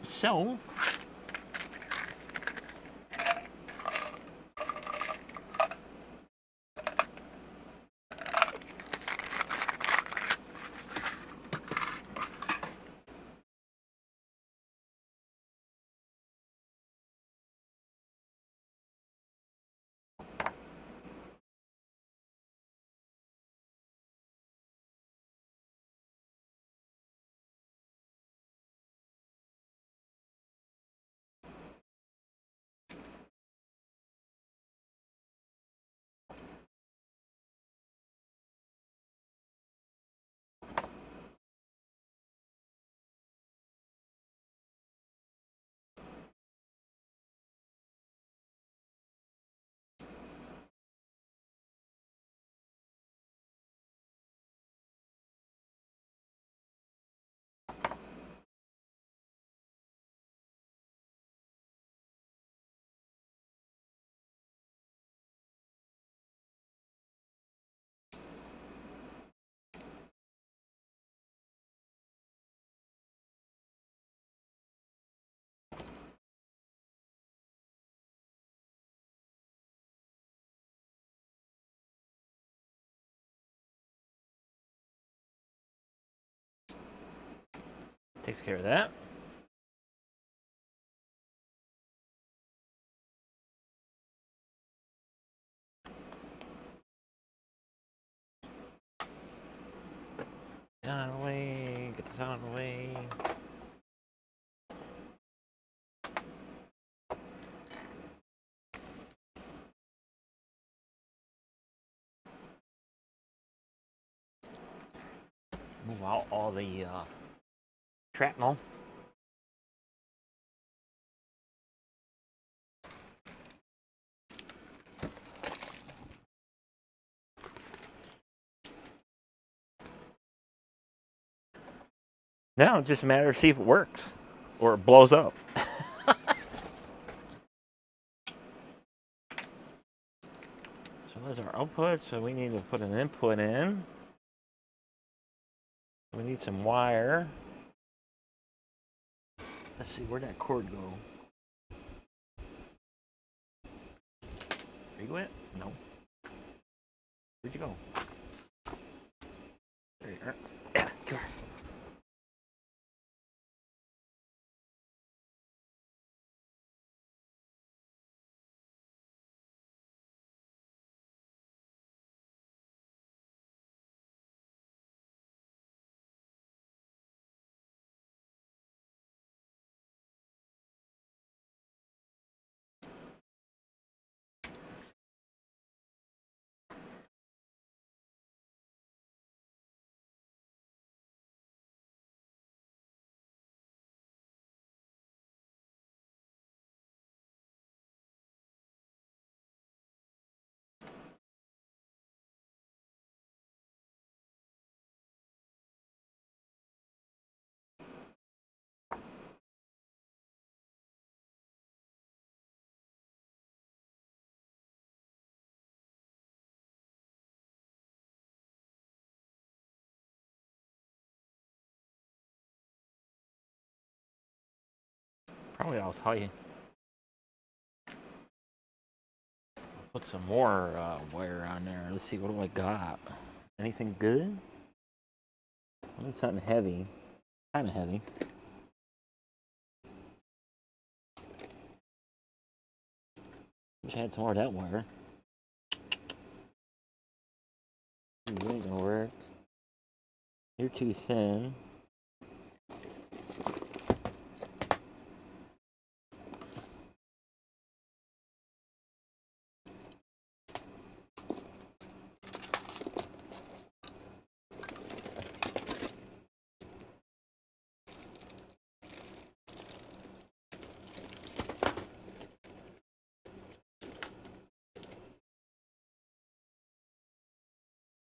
So, takes care of that. Get out of the way. Get this out of the way. Move out all the shrapnel. Now it's just a matter of see if it works or it blows up. So there's our output. So we need to put an input in. We need some wire. Let's see, where'd that cord go? Are you going? No. Where'd you go? There you are. Yeah, come here. Probably I'll tell you. Put some more wire on there. Let's see, what do I got? Anything good? I need something heavy. Kind of heavy. Wish I had some more of that wire. You ain't gonna work. You're too thin.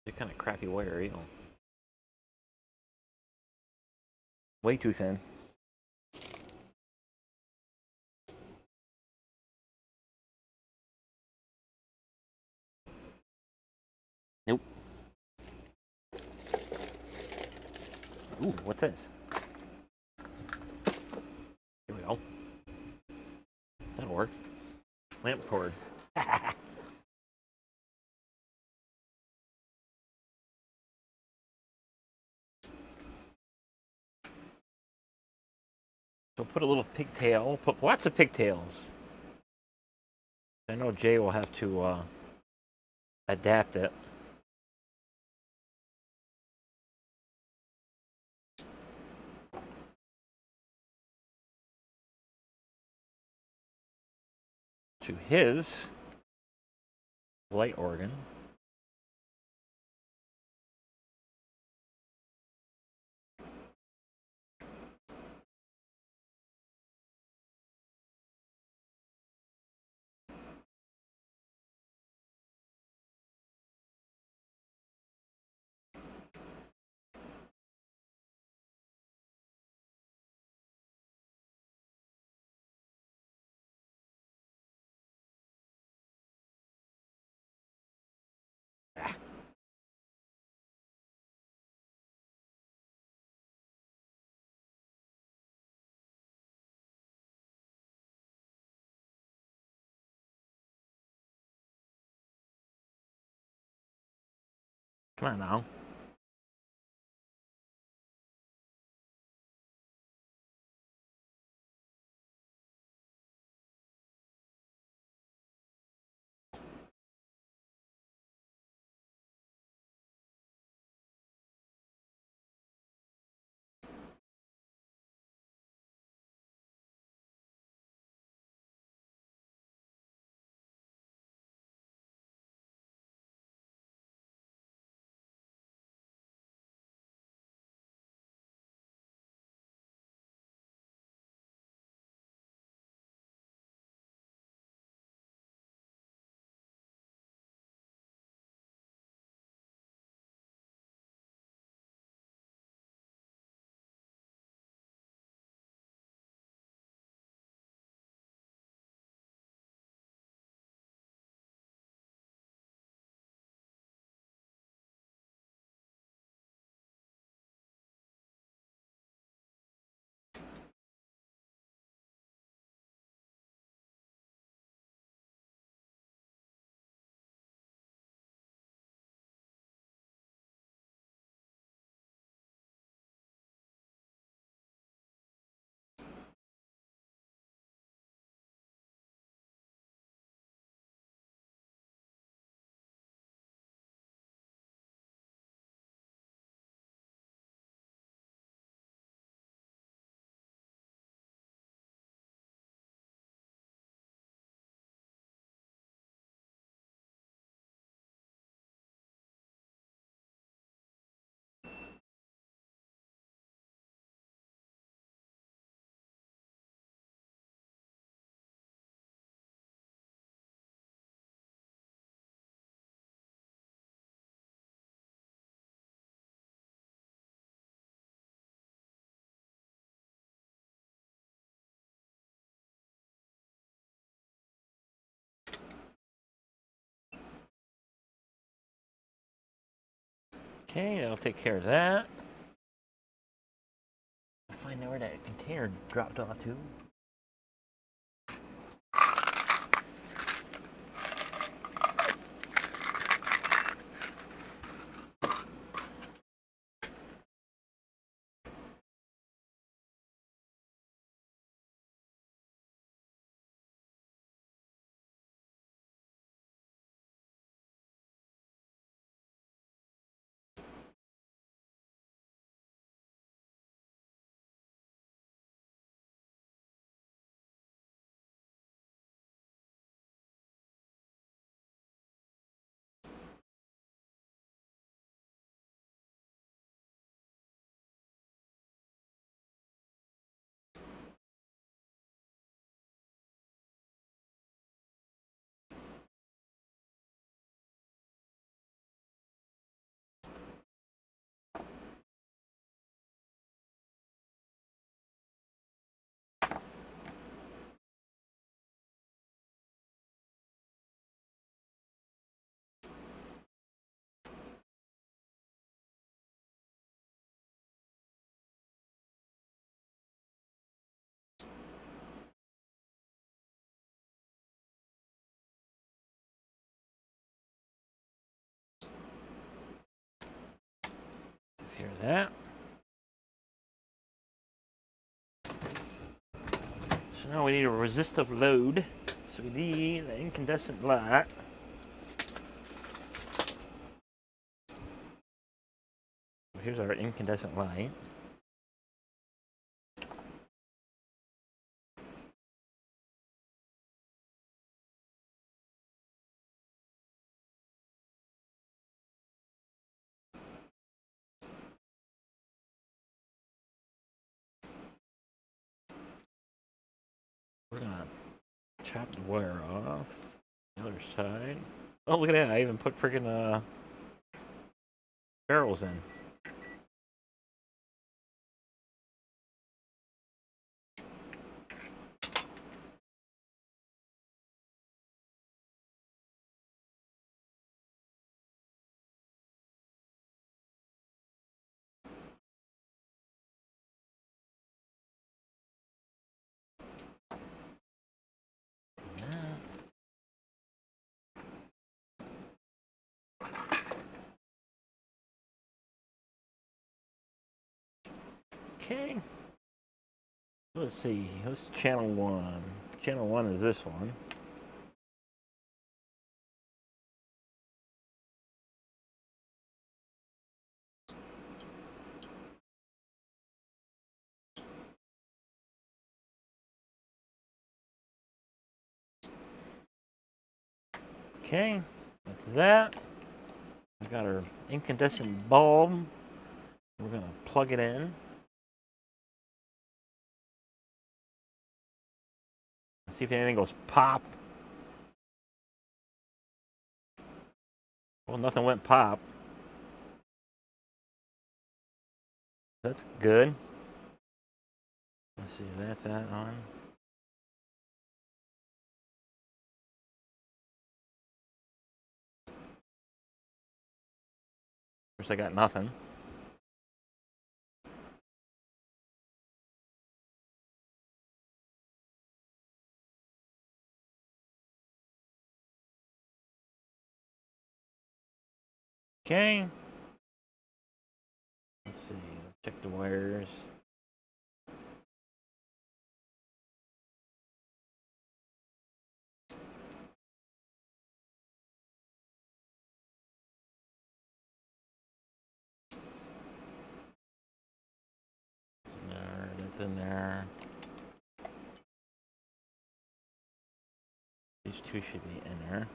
They're kind of crappy wire, you know. Way too thin. Nope. Ooh, what's this? Here we go. That'll work. Lamp cord. So put a little pigtail. Put lots of pigtails. I know Jay will have to adapt it. To his light organ. Come on now. Okay, that'll take care of that. Find out where that container dropped off to. Clear that. So now we need a resistive load. So we need an incandescent light. Here's our incandescent light. We're gonna chop the wire off. The other side. Oh, look at that! I even put friggin' barrels in. Okay. Let's see. What's channel 1? Channel 1 is this one. Okay. That's that. We got our incandescent bulb. We're gonna plug it in. See if anything goes pop. Well, nothing went pop. That's good. Let's see if that's that on. Of course, I got nothing. Okay. Let's see. Check the wires. That's in there. These two should be in there.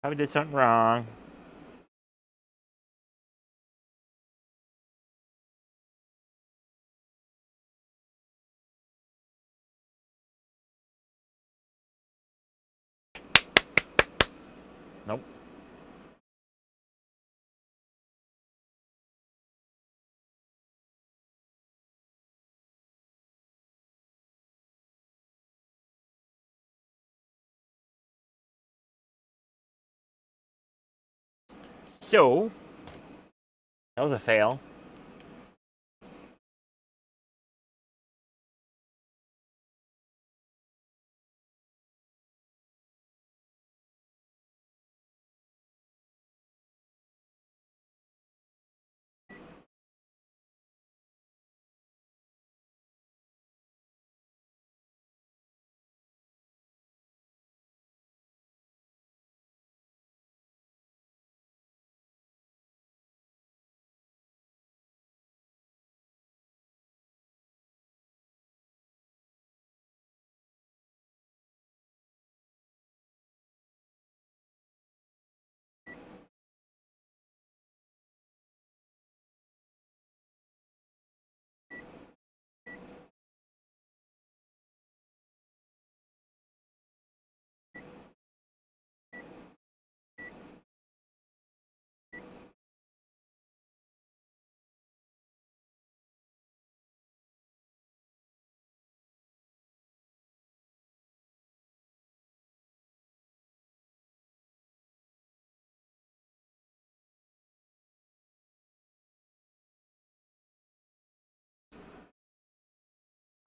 Probably did something wrong. Nope. So, that was a fail.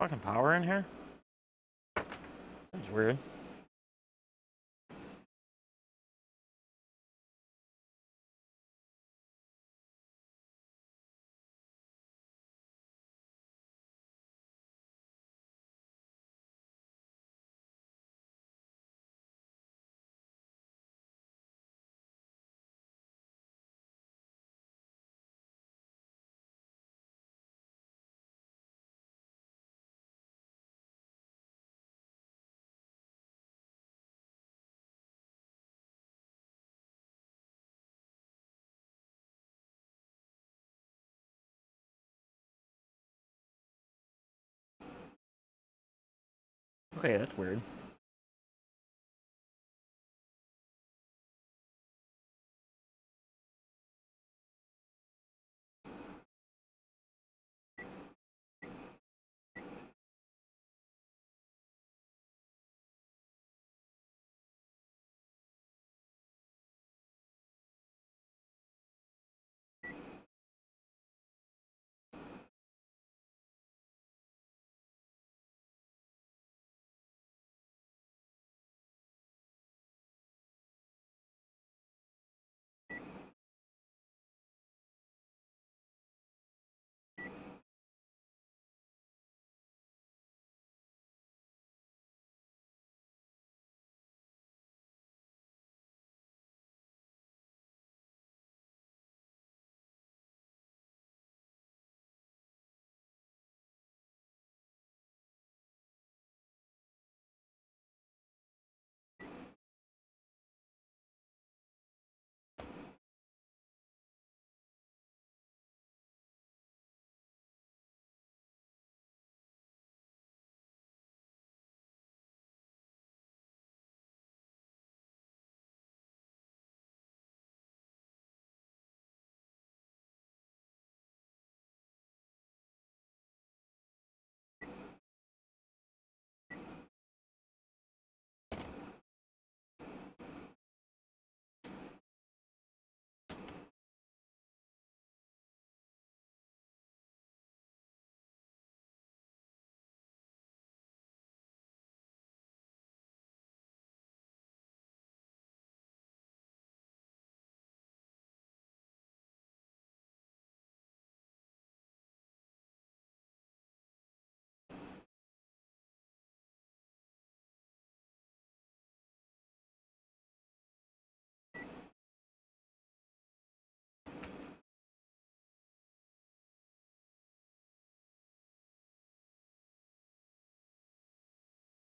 Fucking power in here? That's weird. Okay, that's weird.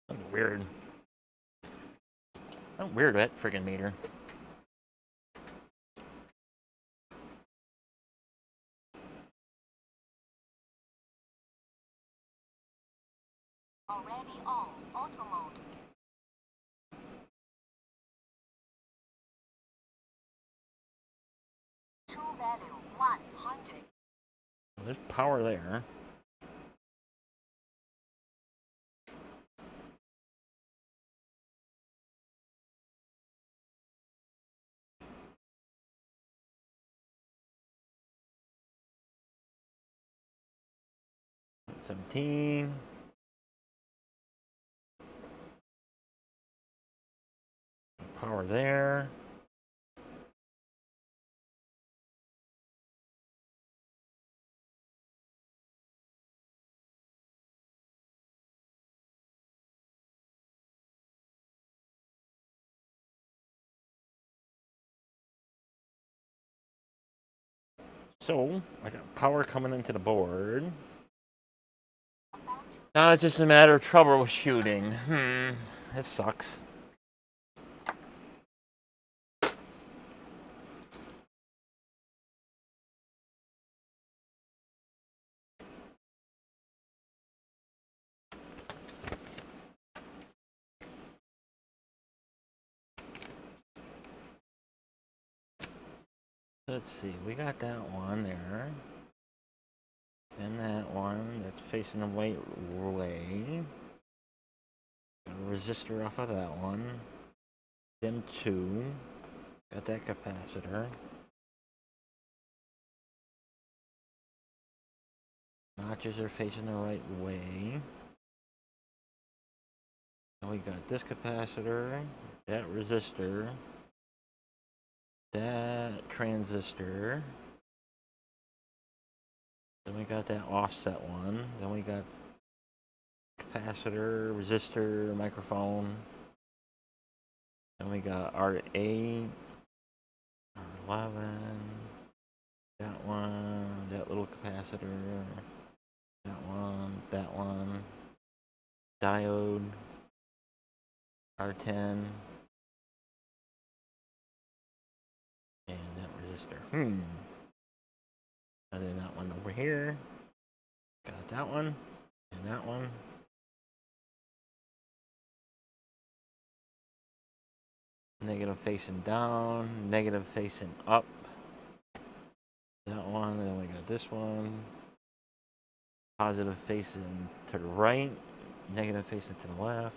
That's weird. That's weird, that freaking meter. Already on auto mode. True value 100. There's power there. $17. Power there. So, I got power coming into the board. Now it's just a matter of troubleshooting. That sucks. Let's see, we got that one there. And that one that's facing the right way. Got a resistor off of that one. Them two. Got that capacitor. Notches are facing the right way. And we got this capacitor, that resistor, that transistor. Then we got that offset one. Then we got capacitor, resistor, microphone. Then we got R8, R11, that one, that little capacitor, that one, diode, R10, and that resistor. And then that one over here. Got that one, and that one. Negative facing down, negative facing up. That one, then we got this one. Positive facing to the right, negative facing to the left.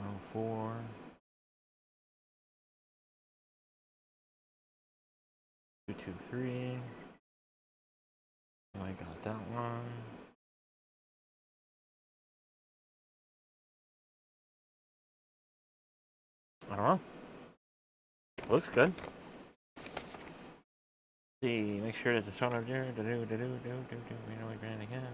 Round 4. Two, two, three. Oh, I got that one. I don't know. Looks good. See, make sure that the sonar there. We know we ran again.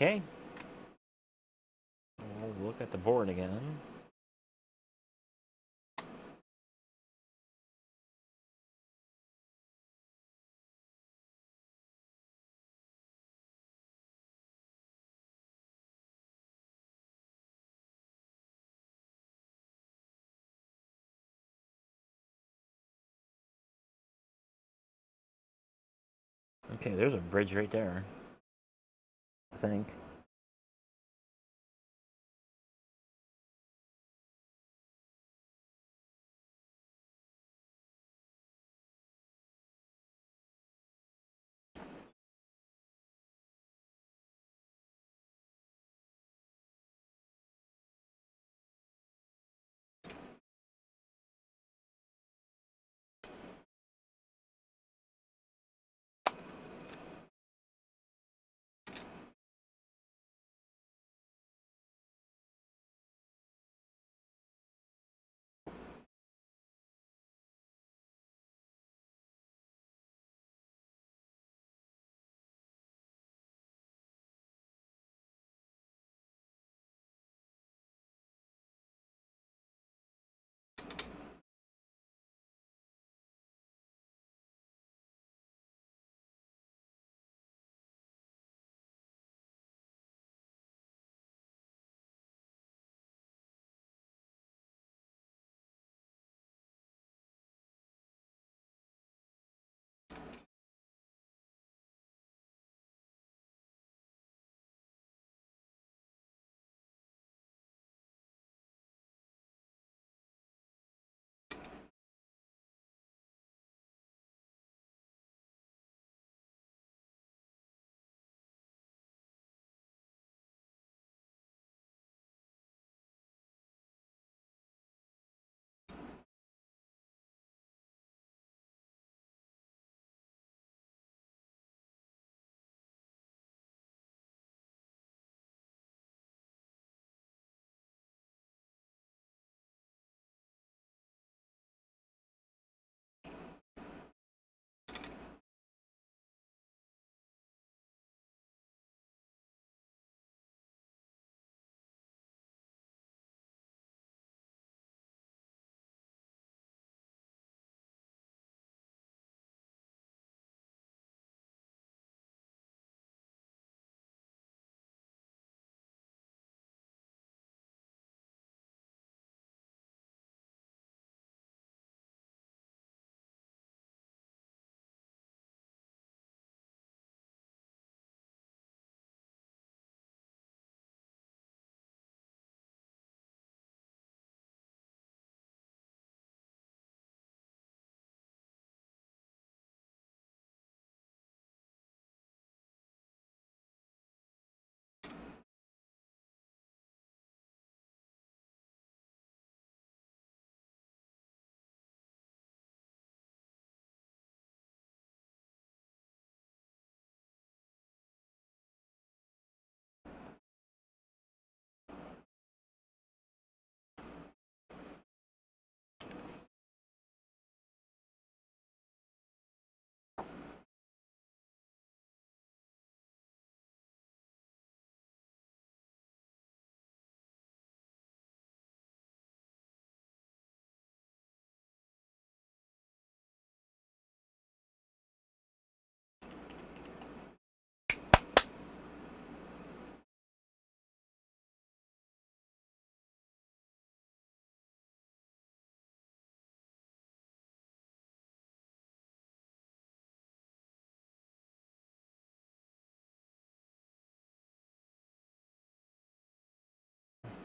Okay. We'll look at the board again. Okay, there's a bridge right there. I think.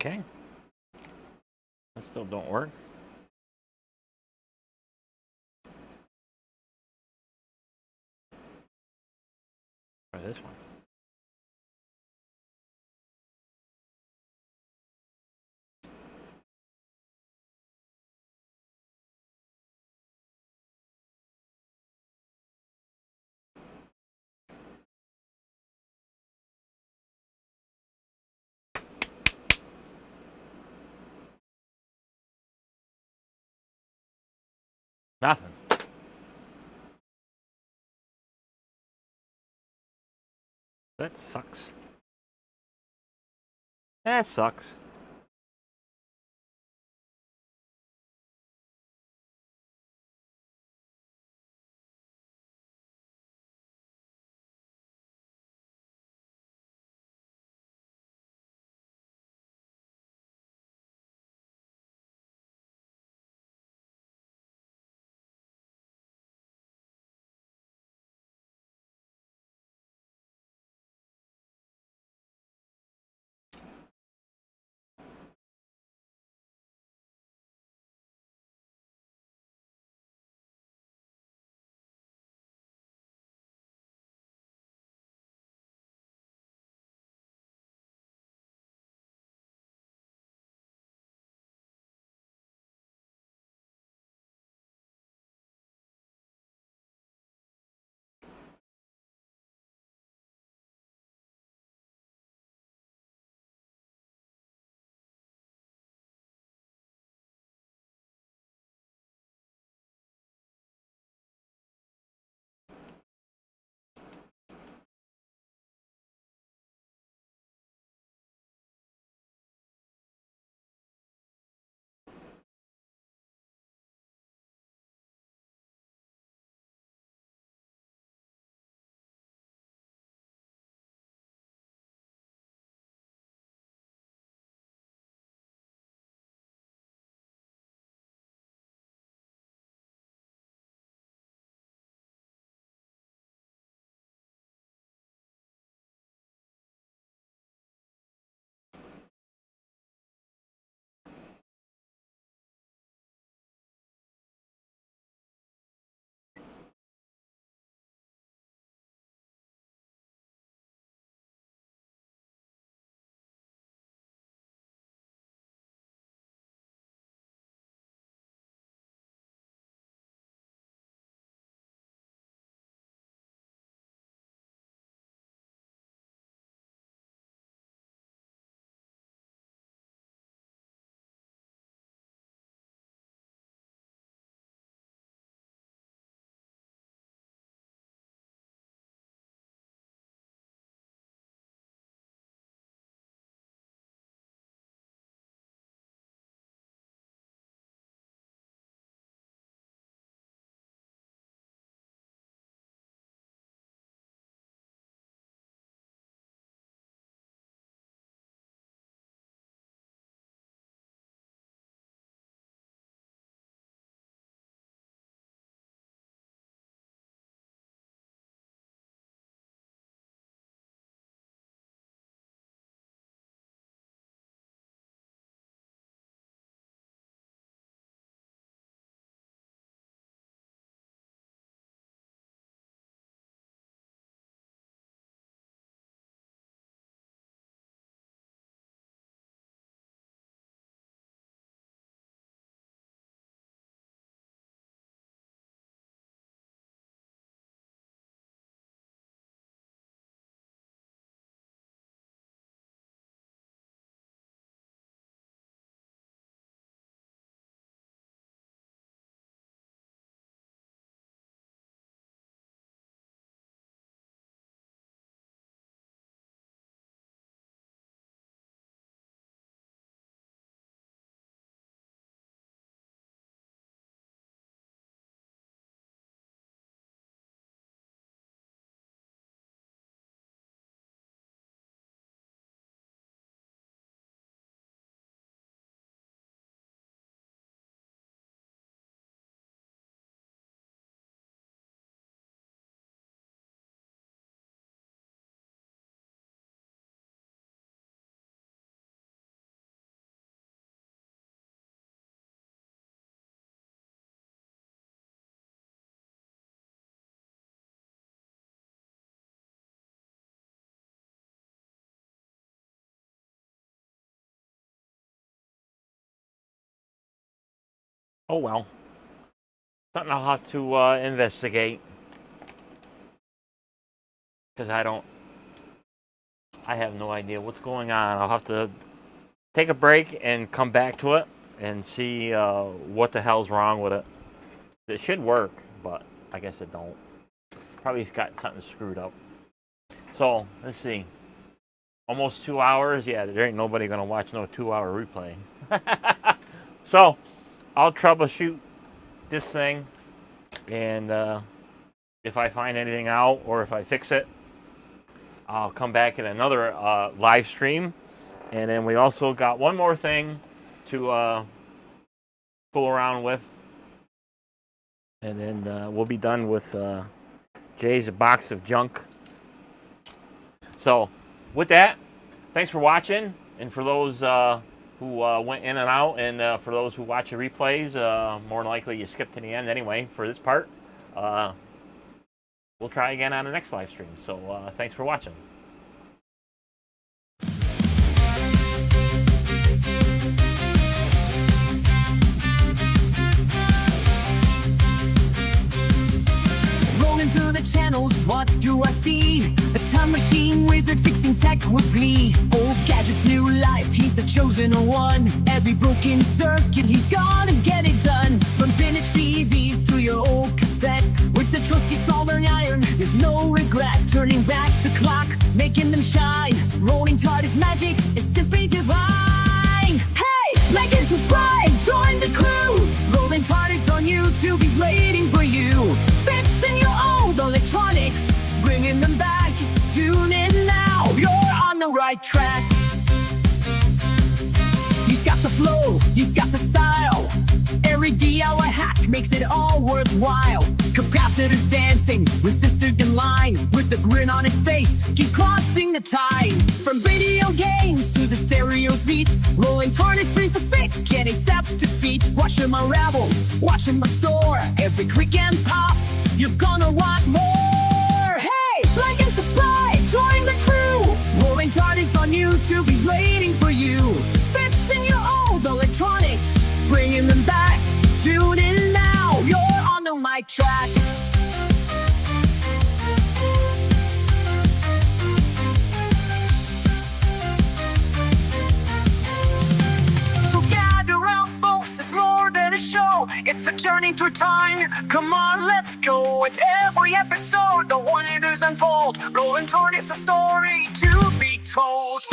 Okay. That still don't work. Try this one. Nothing. That sucks. That sucks. Oh well. Something I'll have to investigate. Because I have no idea what's going on. I'll have to take a break and come back to it and see what the hell's wrong with it. It should work, but I guess it don't. Probably got something screwed up. So, let's see. Almost 2 hours. Yeah, there ain't nobody going to watch no 2-hour replay. So, I'll troubleshoot this thing. And if I find anything out or if I fix it, I'll come back in another live stream. And then we also got one more thing to fool around with. And then we'll be done with Jay's box of junk. So, with that, thanks for watching. And for those who went in and out, and for those who watch the replays, more than likely you skipped to the end anyway for this part. We'll try again on the next live stream. So, thanks for watching. Through the channels, what do I see? A time machine wizard fixing tech with glee. Old gadgets, new life, he's the chosen one. Every broken circuit, he's gonna get it done. From vintage TVs to your old cassette, with the trusty soldering iron, there's no regrets. Turning back the clock, making them shine. Rolling TARDIS magic is simply divine. Hey, like and subscribe, join the crew. Rolling TARDIS on YouTube, he's waiting for you. Fixing your old electronics, bringing them back. Tune in now, you're on the right track. He's got the flow, he's got the style. Every DIY hack makes it all worthwhile. Capacitors dancing, resistor in line. With the grin on his face, he's crossing the tide. From video games to the stereo's beat, rolling TARDIS brings the fix, can't accept defeat. Watch him unravel, watch him restore. Every creak and pop, you're gonna want more. Hey, like and subscribe, join the crew. Rolling TARDIS on YouTube, he's waiting for you. Fixing your old electronics, bringing them back. Tune in now, you're on the mic track. So gather round, folks, it's more than a show. It's a journey through time. Come on, let's go. At every episode, the wonders unfold. Rolling TARDIS, a story to be told.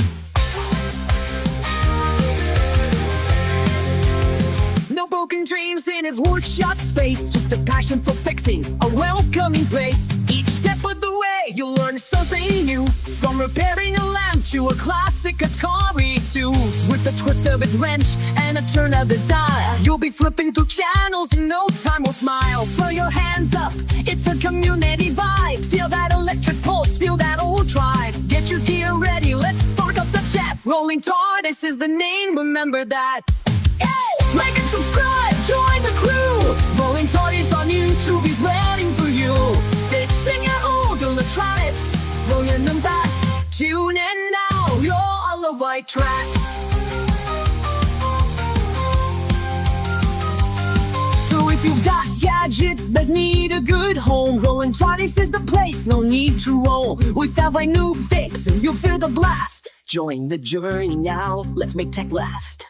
No broken dreams in his workshop space, just a passion for fixing, a welcoming place. Each step of the way, you'll learn something new. From repairing a lamp to a classic Atari 2. With the twist of his wrench and a turn of the dial, you'll be flipping through channels in no time. Will smile, throw your hands up, it's a community vibe. Feel that electric pulse, feel that old tribe. Get your gear ready, let's spark up the chat. Rolling TARDIS is the name, remember that. Hey, like and subscribe, join the crew. Rolling TARDIS on YouTube, he's waiting for you. Fixing your old electronics, rolling them back. Tune in now, you're on the right track. So if you've got gadgets that need a good home, Rolling TARDIS is the place, no need to roam. With every new fix, you'll feel the blast. Join the journey now, let's make tech last.